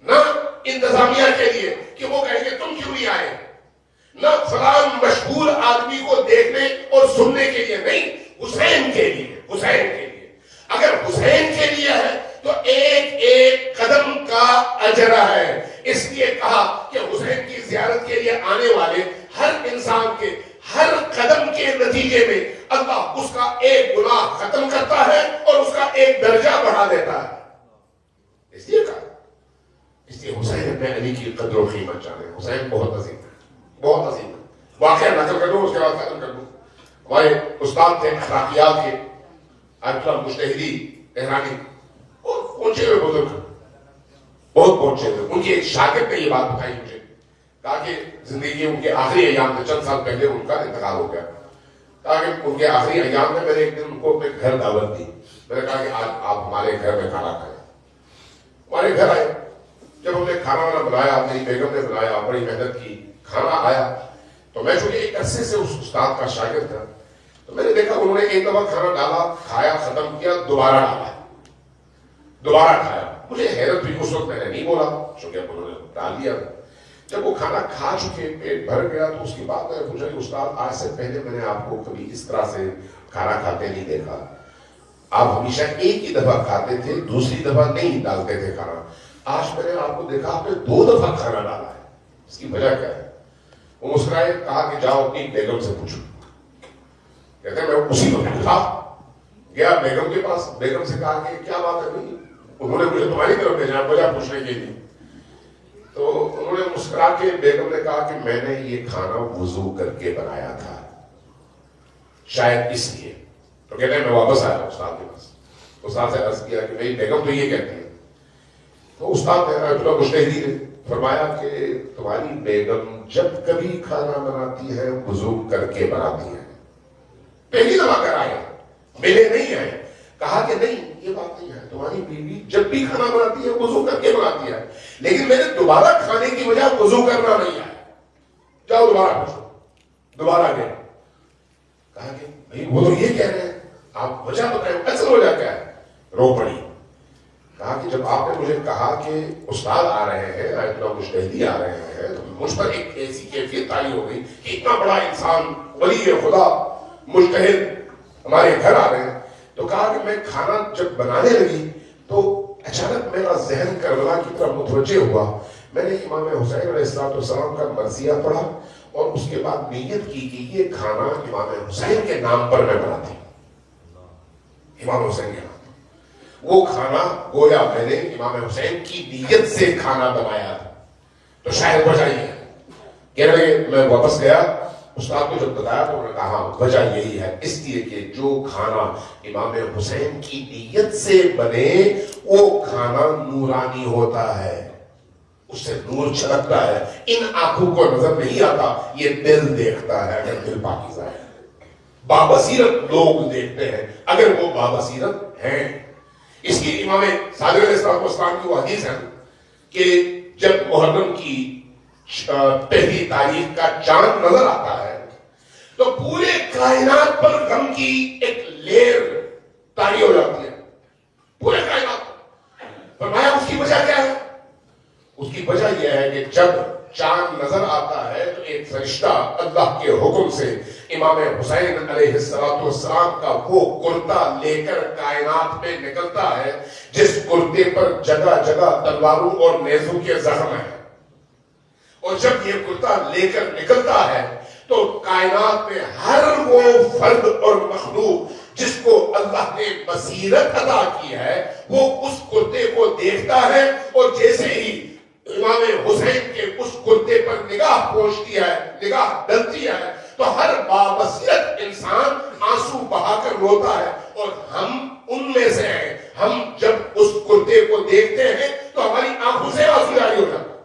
نہ انتظامیہ کے لیے کہ وہ کہیں گے تم کیوں نہیں آئے، نہ فلان مشہور آدمی کو دیکھنے اور سننے کے لیے، نہیں، حسین کے لیے، حسین کے لیے. اگر حسین کے لیے ہے تو ایک ایک قدم کا اجر ہے. اس لیے کہا کہ حسین کی زیارت کے لیے آنے والے ہر انسان کے ہر قدم کے نتیجے میں اللہ اس کا ایک گناہ ختم کرتا ہے اور اس کا ایک درجہ بڑھا دیتا ہے. اس لیے کہا، اس لیے حسین ابن علی کی قدر و قیمت جانے. حسین بہت عظیم ہے، بہت عظیم ہے. واقعہ نقل کر دوں اس کے بعد ختم کر دوں. ہمارے استاد تھے اخلاقیات کے آیت اللہ مجتہدی تہرانی، بہت پہنچے ہوئے بزرگ، بہت پہنچے ہوئے. ان کے ایک شاگرد نے یہ بات بتائی مجھے، کہا کہ زندگی ان کے آخری ایام میں چند سال پہلے ان کا انتقال ہو گیا. کہا کہ ان کے آخری ایام میں میں نے ایک دن ان کو اپنے گھر دعوت دی. میں نے کہا کہ آج آپ ہمارے گھر میں کھانا کھائیں. ہمارے گھر آئے. جب ہم نے کھانا وانا بنایا, میری بیگم نے بنایا, بڑی محنت کی, کھانا آیا, تو میں چونکہ ایک عرصے سے اس استاد کا شاگرد تھا, تو میں نے دیکھا انہوں نے ایک دفعہ کھانا ڈالا, کھایا, ختم کیا, دوبارہ ڈالا, دوبارہ کھایا. مجھے حیرت ہوئی, اس وقت میں نے نہیں بولا چونکہ انہوں نے ڈال دیا. جب وہ کھانا کھا چکے, پیٹ بھر گیا, تو اس کے بعد میں نے پوچھا کہ استاد آج سے پہلے میں نے آپ کو کبھی اس طرح سے کھانا کھاتے نہیں دیکھا. آپ ہمیشہ ایک ہی دفعہ کھاتے تھے, دوسری دفعہ نہیں ڈالتے تھے کھانا. آج میں نے آپ کو دیکھا آپ نے 2 دفعہ کھانا ڈالا ہے, اس کی وجہ کیا ہے؟ وہ مسکرائے, کہا کہ جاؤ اپنی بیگم سے پوچھو. کہتے ہیں میں اسی وقت اٹھا گیا بیگم کے پاس, بیگم سے کہا کہ کیا بات ہے بھائی, انہوں نے مجھے تمہاری طرف بھیجا وجہ پوچھنے کے لیے. تو انہوں نے مسکرا کے بیگم نے کہا کہ میں نے یہ کھانا وضو کر کے بنایا تھا, شاید اس لیے. تو کہتے ہیں میں واپس آیا استاد کے پاس, استاد سے عرض کیا کہ بھائی بیگم تو یہ کہتی ہے. تو استاد نے مجتہدی نے فرمایا کہ تمہاری بیگم جب کبھی کھانا بناتی ہے وضو کر کے بناتی ہے. پہلی دفعہ کر آئے, ملے نہیں آئے. کہا کہ نہیں یہ بات نہیں ہے, تمہاری بیوی جب بھی کھانا بناتی ہے وضو کر کے بناتی ہے, لیکن میں نے دوبارہ کھانے کی وجہ وضو کرنا نہیں آیا. جاؤ دوبارہ پوچھو. دوبارہ گئے. کہا کہ بھائی وہ تو یہ کہہ رہے ہیں, آپ وجہ بتائیں, اصل وجہ کیا ہے؟ رو پڑی. کہا کہ جب آپ نے مجھے کہا کہ استاد آ رہے ہیں, آیت اللہ مجتہدی آ رہے ہیں, تو مجھ پر ایک ایسی کیفیت تاری ہو گئی کہ اتنا بڑا انسان, ولی خدا, مجتہد ہمارے گھر آ رہے ہیں. تو کہا کہ میں کھانا جب بنانے لگی تو اچانک میرا ذہن کربلا کی طرف متوجہ ہوا. میں نے امام حسین علیہ السلام کا مرثیہ پڑھا اور اس کے بعد نیت کی کہ یہ کھانا امام حسین کے نام پر میں بناتی ہوں, امام حسین کے نام. وہ کھانا گویا میں نے امام حسین کی نیت سے کھانا بنایا تھا. تو شاید وجہ یہ ہے. کہہ رہے میں واپس گیا, استاد کو جب بتایا تو انہوں نے کہا وجہ یہی ہے, اس لیے کہ جو کھانا امام حسین کی نیت سے بنے وہ کھانا نورانی ہوتا ہے, اس سے نور چھلکتا ہے. ان آنکھوں کو نظر نہیں آتا, یہ دل دیکھتا ہے. اگر دل پاکیزہ ہے, بابصیرت لوگ دیکھتے ہیں اگر وہ بابصیرت ہیں. اس کی امام صادق علیہ السلام کی وہ حدیث ہے کہ جب محرم کی پہلی تاریخ کا چاند نظر آتا ہے تو پورے کائنات پر غم کی ایک لہر طاری ہو جاتی ہے, پورے کائنات پر. فرمایا اس کی وجہ کیا ہے؟ اس کی وجہ یہ ہے کہ جب چاند نظر آتا ہے تو ایک فرشتہ اللہ کے حکم سے امام حسین علیہ السلام کا وہ کرتا لے کر کائنات میں نکلتا ہے جس کرتے پر جگہ جگہ تلواروں اور نیزوں کے زخم ہیں. اور جب یہ کرتا لے کر نکلتا ہے تو کائنات میں ہر وہ فرد اور مخلوق جس کو اللہ نے بصیرت عطا کی ہے وہ اس کرتے کو دیکھتا ہے, اور جیسے ہی امام حسین کے اس کرتے پر نگاہ پہنچتی ہے, نگاہ ڈلتی ہے, تو ہر بابصیرت انسان آنسو بہا کر روتا ہے. اور ہم ان میں سے ہیں, ہم جب اس کرتے کو دیکھتے ہیں تو ہماری آنکھوں سے آنسو جاری ہو جاتا ہے.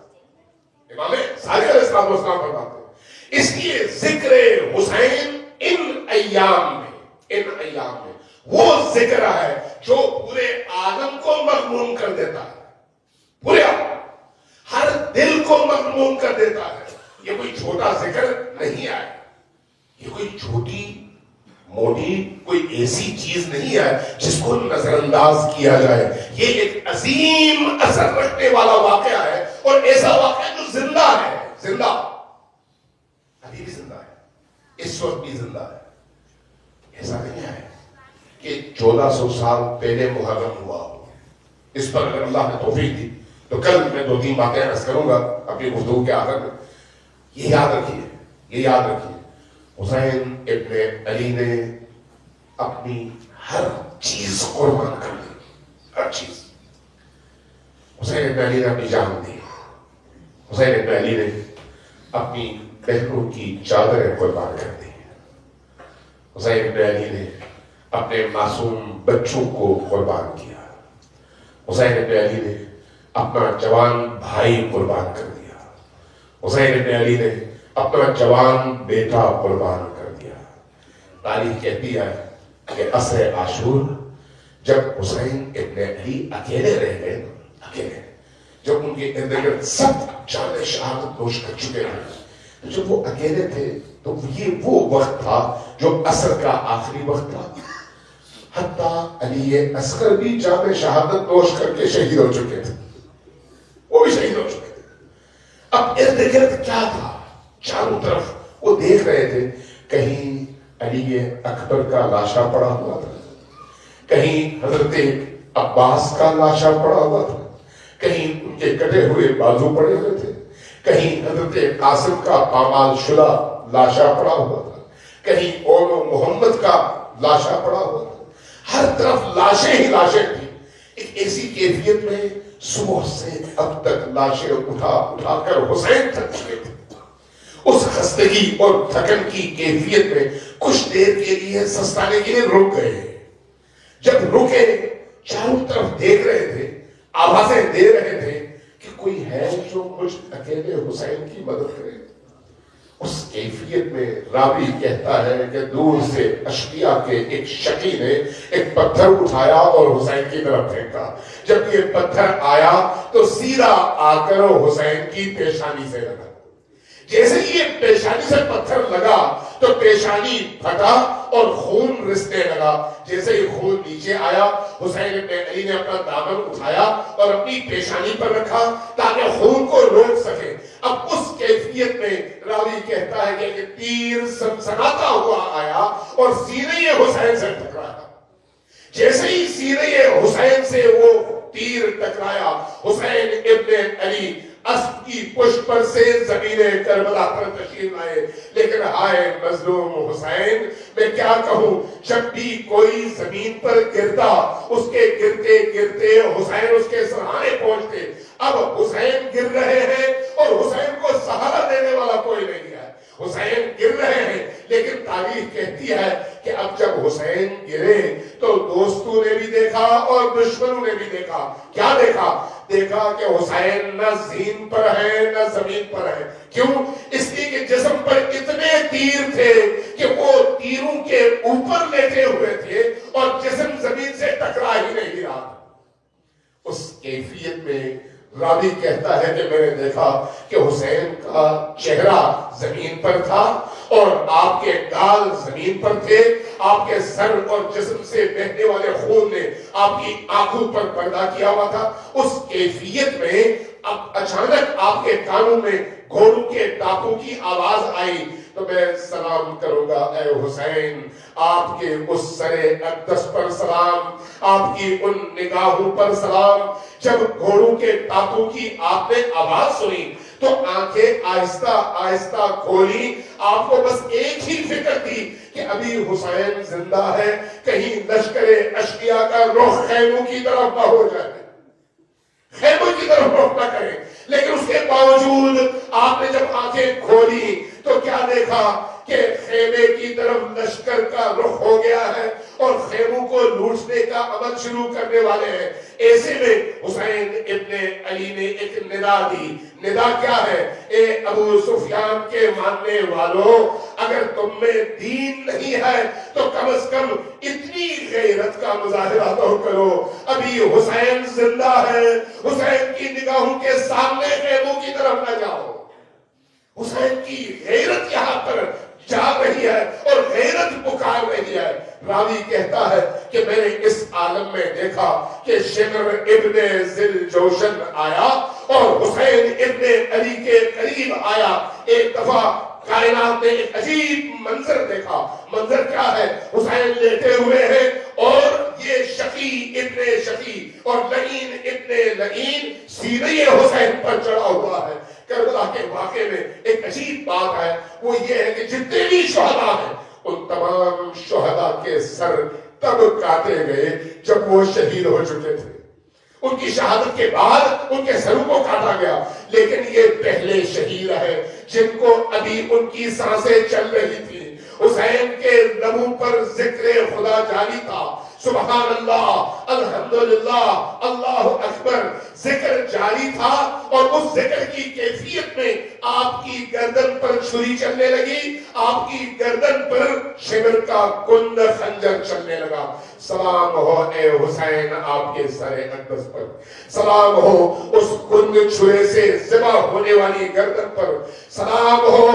امام صادق علیہ السلام فرماتے ہیں اس لیے ذکر حسین ان ایام میں وہ ذکر ہے جو پورے عالم کو مغموم کر دیتا ہے, پورے ہر دل کو مغموم کر دیتا ہے. یہ کوئی چھوٹا ذکر نہیں ہے, یہ کوئی چھوٹی موٹی کوئی ایسی چیز نہیں ہے جس کو نظر انداز کیا جائے. یہ ایک عظیم اثر رکھنے والا واقعہ ہے, اور ایسا واقعہ جو زندہ ہے, زندہ ابھی بھی زندہ ہے, اس وقت بھی زندہ ہے. ایسا نہیں ہے کہ 1400 سال پہلے محرم ہوا ہو. اس پر اگر اللہ نے توفیق دی تو کل میں 2-3 باتیں عرض کروں گا اپنی گفتگو کے آخر میں. یہ یاد رکھیے حسین ابن علی نے اپنی ہر چیز قربان کر دی, ہر چیز. حسین ابن علی نے اپنی جان دی, حسین ابن علی نے اپنی بہنوں کی چادریں قربان کر دی, حسین ابن علی نے اپنے معصوم بچوں کو قربان کیا, حسین ابن علی نے اپنا جوان بھائی قربان کر دیا, حسین ابن علی نے اپنا جوان بیٹا قربان کر دیا. تاریخ کہتی ہے کہ عصر عاشور جب حسین ابن علی اکیلے رہ گئے، اکیلے، جب ان کے ارد گرد سب جان شہادت نوش کر چکے ہیں، جب وہ اکیلے تھے تو یہ وہ وقت تھا جو عصر کا آخری وقت تھا. حتیٰ علی اصغر بھی جام شہادت نوش کر کے شہید ہو چکے تھے، وہ بھی شہید ہو چکے تھے. اب ارد گرد کیا تھا؟ چاروں طرف وہ دیکھ رہے تھے، کہیں علی اکبر کا لاشا پڑا ہوا تھا، کہیں حضرت عباس کا لاشا پڑا ہوا تھا، کہیں ان کے کٹے ہوئے بازو پڑے ہوئے تھے، کہیں حضرت قاسم کا پامال شدہ لاشا پڑا ہوا تھا، کہیں اولو محمد کا لاشا پڑا ہوا تھا. ہر طرف لاشیں ہی لاشیں تھیں. ایک ایسی کیفیت میں صبح سے اب تک لاشیں اٹھا اٹھا کر حسین تھک چکے تھے. اس خستگی اور تھکن کی کیفیت میں کچھ دیر کے لیے سستانے کے لیے رک گئے. جب رکے چاروں طرف دیکھ رہے تھے، آوازیں دے رہے تھے کہ کوئی ہے جو مجھ اکیلے حسین کی مدد کرے. اس کیفیت میں راوی کہتا ہے کہ دور سے اشقیاء کے ایک شقی نے ایک پتھر اٹھایا اور حسین کی طرف پھینکا. جب یہ پتھر آیا تو سیدھا آ کر حسین کی پیشانی سے لگا. جیسے ہی یہ پیشانی سے پتھر لگا تو پیشانی پھٹا اور خون رسنے لگا. جیسے ہی خون نیچے آیا، حسین ابن علی نے اپنا دامن اٹھایا اور اپنی پیشانی پر رکھا تاکہ خون کو روک سکے. اب اس کیفیت میں راوی کہتا ہے کہ تیر سنسناتا ہوا آیا اور سینے حسین سے ٹکرایا. جیسے ہی سینے حسین سے وہ تیر ٹکرایا، حسین ابن علی اسب کی پشت پر سے زمین کربلا پر تشریف لائے. لیکن ہائے مظلوم حسین، میں کیا کہوں، جب بھی کوئی زمین پر گرتا اس کے گرتے گرتے حسین اس کے سرہانے پہنچتے. اب حسین گر رہے ہیں اور حسین کو سہارا دینے والا کوئی نہیں ہے. حسین گر رہے ہیں لیکن تاریخ کہتی ہے کہ اب جب حسین گرے تو دوستوں نے بھی دیکھا اور دشمنوں نے بھی دیکھا. کیا دیکھا؟ دیکھا کہ حسین نہ زین پر ہے نہ زمین پر ہے. کیوں؟ اس لیے کہ جسم پر اتنے تیر تھے کہ وہ تیروں کے اوپر لیٹے ہوئے تھے اور جسم زمین سے ٹکرا ہی نہیں رہا. اس کیفیت میں راوی کہتا ہے کہ میں نے دیکھا کہ حسین کا چہرہ زمین پر تھا اور آپ کے گال زمین پر تھے. آپ کے سر اور جسم سے بہنے والے خون نے آپ کی آنکھوں پر پردہ کیا ہوا تھا. اس کیفیت میں اب اچانک آپ کے کانوں میں گھوڑوں کے ٹاپوں کی آواز آئی تو میں سلام کروں گا اے حسین. آپ کے اس سر اقدس پر سلام، آپ کی ان نگاہوں پر سلام. جب گھوڑوں کے ٹاپوں کی آپ نے آواز سنی تو آنکھیں آہستہ آہستہ کھولی. آپ کو بس ایک ہی فکر تھی کہ ابھی حسین زندہ ہے، کہیں لشکر اشقیاء کا رخ خیموں کی طرف نہ ہو جائے، خیموں کی طرف رخ نہ کرے. لیکن اس کے باوجود آپ نے جب آنکھیں کھولی تو کیا دیکھا کہ خیمے کی طرف لشکر کا رخ ہو گیا ہے اور خیموں کو لوٹنے کا عمل شروع کرنے والے ہیں. ایسے میں حسین ابن علی نے ایک ندا دی. ندا کیا ہے؟ اے ابو سفیان کے ماننے والوں، اگر تم میں دین نہیں ہے تو کم از کم اتنی غیرت کا مظاہرہ تو کرو. ابھی حسین زندہ ہے، حسین کی نگاہوں کے سامنے خیموں کی طرف نہ جاؤ. حسین کی غیرت یہاں پر جا رہی ہے اور غیرت پکار رہی ہے. راوی کہتا ہے کہ میں نے اس عالم میں دیکھا کہ شمر ابن ذل جوشن آیا اور حسین ابن علی کے قریب آیا. ایک دفعہ کائنات نے ایک عجیب منظر دیکھا. منظر کیا ہے؟ حسین لیٹے ہوئے ہیں اور یہ شقی ابن شقی اور لعین ابن لعین سینے حسین پر چڑھا ہوا ہے. کربلا کے واقعے میں ایک عجیب بات ہے، وہ یہ ہے کہ جتنے بھی شہداء ہیں ان تمام شہداء کے سر تب کاٹے گئے جب وہ شہید ہو چکے تھے. ان کی شہادت کے بعد ان کے سروں کو کاٹا گیا. لیکن یہ پہلے شہید ہیں جن کو ابھی ان کی سانسیں چل رہی تھی. حسین کے لبوں پر ذکر خدا جاری تھا، سبحان اللہ، الحمدللہ، اللہ اکبر، ذکر جاری تھا، اور اس ذکر کی کیفیت میں آپ کی گردن پر چھری چلنے لگی، آپ کی گردن پر شمر کا کند خنجر چلنے لگا۔ سلام ہو اے حسین آپ کے سر اقدس پر، سلام ہو اس کند چھرے سے ذبح ہونے والی گردن پر، سلام ہو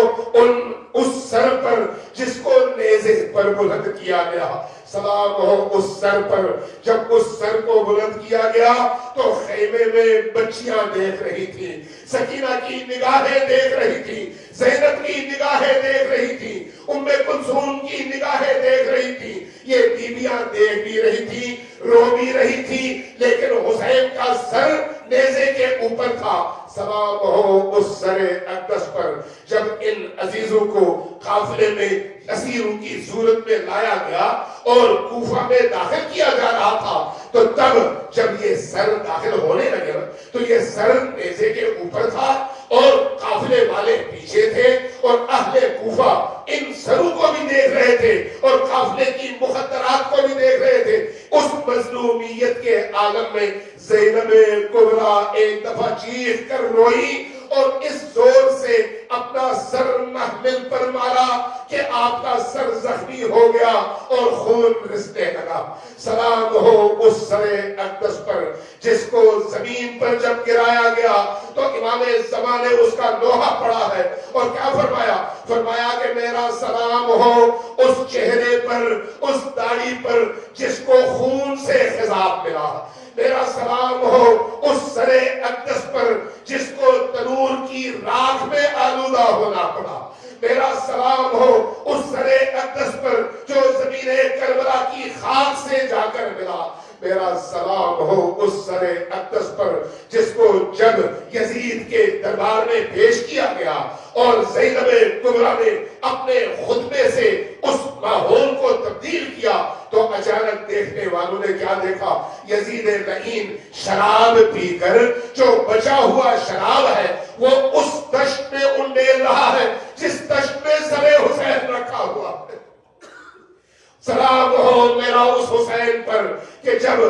اس سر پر جس کو نیزے پر بلند کیا گیا، سلام ہو اس سر پر۔ جب اس سر کو بلند کیا گیا تو خیمے میں بچیاں دیکھ رہی تھی، سکینہ کی نگاہیں دیکھ رہی تھی، زینب کی نگاہیں دیکھ رہی تھی، ام کلثوم کی نگاہیں دیکھ رہی تھی، یہ بیویاں دیکھ بھی رہی تھی، رو بھی رہی تھی، لیکن حسین کا سر نیزے کے اوپر تھا۔ سلام ہو اس سر اقدس پر۔ جب ان عزیزوں کو قافلے میں اسیروں کی صورت میں لایا گیا اور کوفہ میں داخل کیا جا رہا تھا، تو تب جب یہ سر داخل ہونے لگے تو یہ سر نیزے کے اوپر تھا اور قافلے والے پیچھے تھے، اور اہل کوفہ ان سروں کو بھی دیکھ رہے تھے اور قافلے کی مخدرات کو بھی دیکھ رہے تھے۔ اس مظلومیت کے عالم میں زینب کبریٰ ایک دفعہ چیخ کر روئی اور اس زور سے اپنا سر محمل پر مارا کہ آپ کا سر زخمی ہو گیا اور خون رسنے لگا۔ سلام ہو اس سر اقدس پر جس کو زمین پر جب گرایا گیا تو امام زمان نے اس کا لوہا پڑا ہے، اور کیا فرمایا؟ فرمایا کہ میرا سلام ہو اس چہرے پر، اس داڑھی پر جس کو خون سے خضاب ملا، میرا سلام ہو اس سر اقدس پر جس کو تنور کی راکھ میں آلودہ ہونا پڑا، میرا سلام ہو اس سر اقدس پر جو زمین کربلا کی خاک سے جا کر ملا، میرا سلام ہو اس سر اقدس پر جس کو جب یزید کے دربار میں پیش کیا گیا اور زینب کبریٰ نے اپنے خطبے سے اس ماحول کو تبدیل کیا تو اچانک دیکھنے والوں نے کیا دیکھا؟ یزید لعین شراب پی کر جو بچا ہوا شراب ہے وہ اس دشت میں انڈیل رہا ہے جس دشت میں سر حسین رکھا ہوا ہے۔ سلام ہو میرا اس حسین پر کہ جب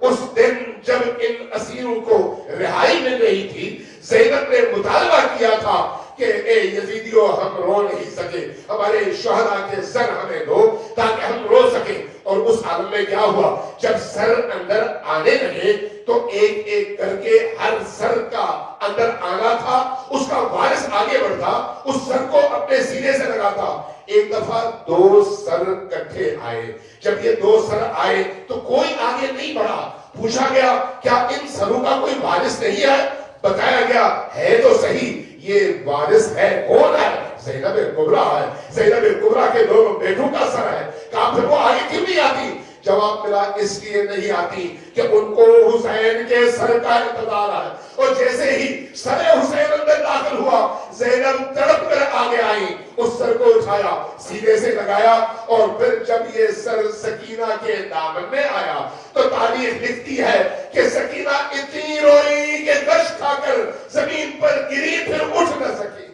اس دن جب ان اسیروں کو رہائی مل رہی تھی، زینب نے مطالبہ کیا تھا کہ اے یزیدیو ہم رو نہیں سکے، ہمارے شہداء کے سر ہمیں دو تاکہ ہم رو سکیں۔ اور اس عالم میں کیا ہوا؟ جب سر اندر آنے لگے تو ایک ایک کر کے ہر سر کا اندر آنا تھا، اس کا وارث آگے بڑھتا، اس سر کو اپنے سینے سے لگاتا۔ ایک دفعہ 2 سر کٹھے آئے، جب یہ 2 سر آئے تو کوئی آگے نہیں بڑھا۔ پوچھا گیا کیا ان سروں کا کوئی وارث نہیں ہے؟ بتایا گیا ہے تو صحیح، یہ وارث ہے، کون ہے؟ زینب کبریٰ ہے، زینب کبریٰ کے 2 بیٹوں کا سر ہے۔ کہا پھر وہ آگے کیوں نہیں آتی؟ جواب ملا اس لیے نہیں آتی کہ ان کو حسین کے سر کا انتظار ہے، اور جیسے ہی سر حسین اندر داخل ہوا زینب تڑپ کر آگے آئی، اس سر کو اٹھایا، سینے سے لگایا، اور پھر جب یہ سر سکینہ کے دامن میں آیا تو تاریخ لکھتی ہے کہ سکینہ اتنی روئی کہ غش کھا کر زمین پر گری، پھر اٹھ نہ سکی۔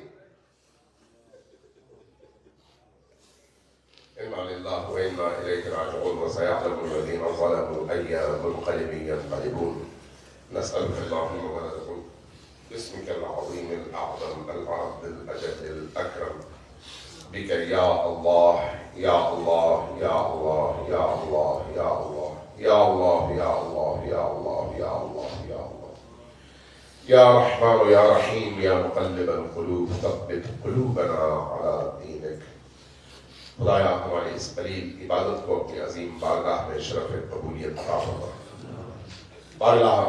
انا للہ و انا الیہ راجعون وسيعلم الذين ظلموا اي منقلب ينقلبون نسألك اللهم ولكم باسمك العظيم الاعظم العبد الاجل الاكرم بك يا الله يا الله يا الله يا الله يا الله يا الله يا الله يا الله يا الله يا الله يا رحمن يا رحيم يا مقلب القلوب ثبت قلوبنا على دينك۔ خدایا ہماری اس قلیل عبادت کو اپنی عظیم بارگاہ میں شرف قبولیت عطا فرما، بارگاہ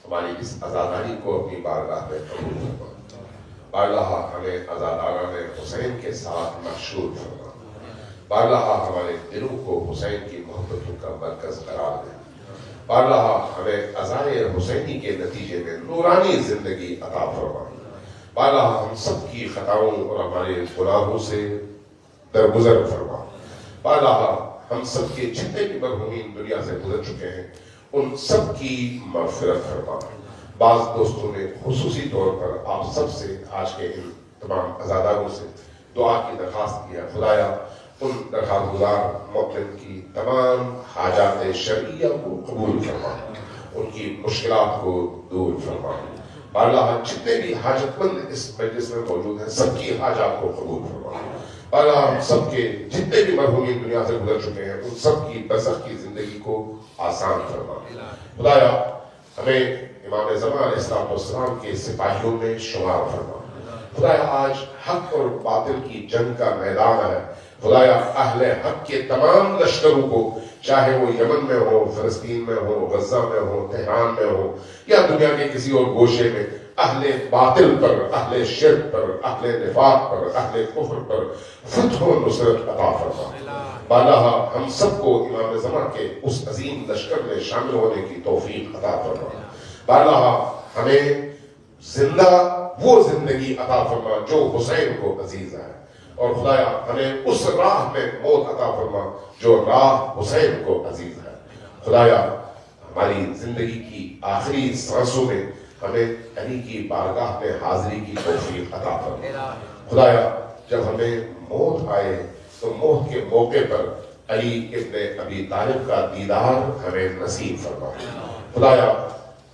ہماری اس عزاداری کو اپنی بارگاہ میں قبول فرما، بارگاہ ہمیں عزاداران حسین کے ساتھ محشور فرما، بارگاہ ہمارے دلوں کو حسین کی محبتوں کا مرکز قرار دے، بارگاہ ہمیں عزائے حسینی کے نتیجے میں نورانی زندگی عطا فرما، بارگاہ ہم سب کی خطاؤں اور ہمارے گناہوں سے درگزر فرما، بارگاہ ہم سب کے جتنے بھی مرحومین دنیا سے گزر چکے ہیں ان سب کی مغفرت فرما۔ بعض دوستوں نے خصوصی طور پر آپ سب سے آج کے ان تمام عزاداروں سے دعا کی درخواست کیا، خدایا ان درخواست گزار مومن کی تمام حاجات شرعیہ کو قبول فرما، ان کی مشکلات کو دور فرما۔ اللہ جتنے بھی حاجت مند اس مجلس میں موجود ہیں سب کی حاجات کو قبول فرما۔ اللہ ہم سب کے جتنے بھی مرحومین دنیا سے گزر چکے ہیں ان سب کی برزخ کی زندگی کو آسان فرما۔ خدایا ہمیں امام زمان علیہ السلام کے سپاہیوں میں شمار فرما۔ خدایا آج حق اور باطل کی جنگ کا میدان ہے، خدایا اہل حق کے تمام لشکروں کو، چاہے وہ یمن میں ہو، فلسطین میں ہو، غزہ میں ہو، تہران میں ہو یا دنیا کے کسی اور گوشے میں، اہل باطل پر، اہل شرک پر، اہل نفاق پر، اہل کفر پر فتح و نصرت عطا فرما۔ بالا ہم سب کو امام زمان کے اس عظیم لشکر میں شامل ہونے کی توفیق عطا فرما۔ بالا ہمیں زندہ وہ زندگی عطا فرما جو حسین کو عزیز ہے، اور خدایا ہمیں اس راہ میں موت عطا فرما جو راہ حسین کو عزیز ہے۔ خدایا ہماری زندگی کی آخری سانسوں میں ہمیں علی کی بارگاہ میں حاضری کی توفیق عطا فرما۔ خدایا جب ہمیں موت آئے تو موت کے موقع پر علی ابن ابی طالب کا دیدار ہمیں نصیب فرما۔ خدایا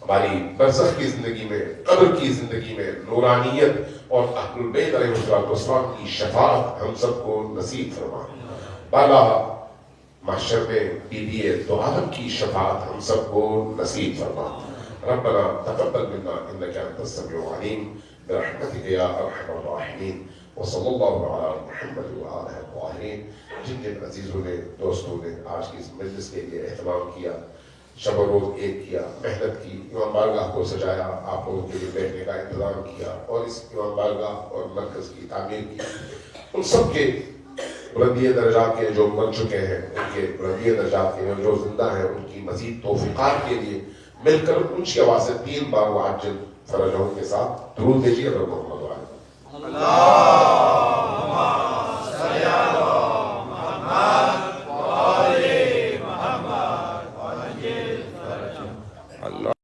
ہماری برزخ کی زندگی میں، قبر کی زندگی میں نورانیت اور اہل البیت علیہ السلام کی شفاعت ہم سب کو نصیب فرما۔ بالا محشر میں بی بی دو عالم کی شفاعت ہم سب کو نصیب فرما۔ ربنا تقبل منا انك انت السميع العليم برحمتك يا ارحم الراحمين وصلی اللہ علی محمد وآلہ الطاہرین۔ جن جن عزیزوں نے، دوستوں نے آج کی اس مجلس کے لیے اہتمام کیا، شب و روز ایک کیا، محنت کی، امام بارگاہ کو سجایا، آپ لوگوں کے لیے بیٹھنے کا انتظام کیا اور اس امام بارگاہ اور مرکز کی تعمیر کی، ان سب کے بلندی درجات کے جو بن چکے ہیں، ان کے بلندی درجات کے جو زندہ ہیں، ان کی مزید توفیقات کے لیے مل کر اونچی آواز سے 3 بار وعجل فرجہم کے ساتھ درود بھیجیے۔ اللہ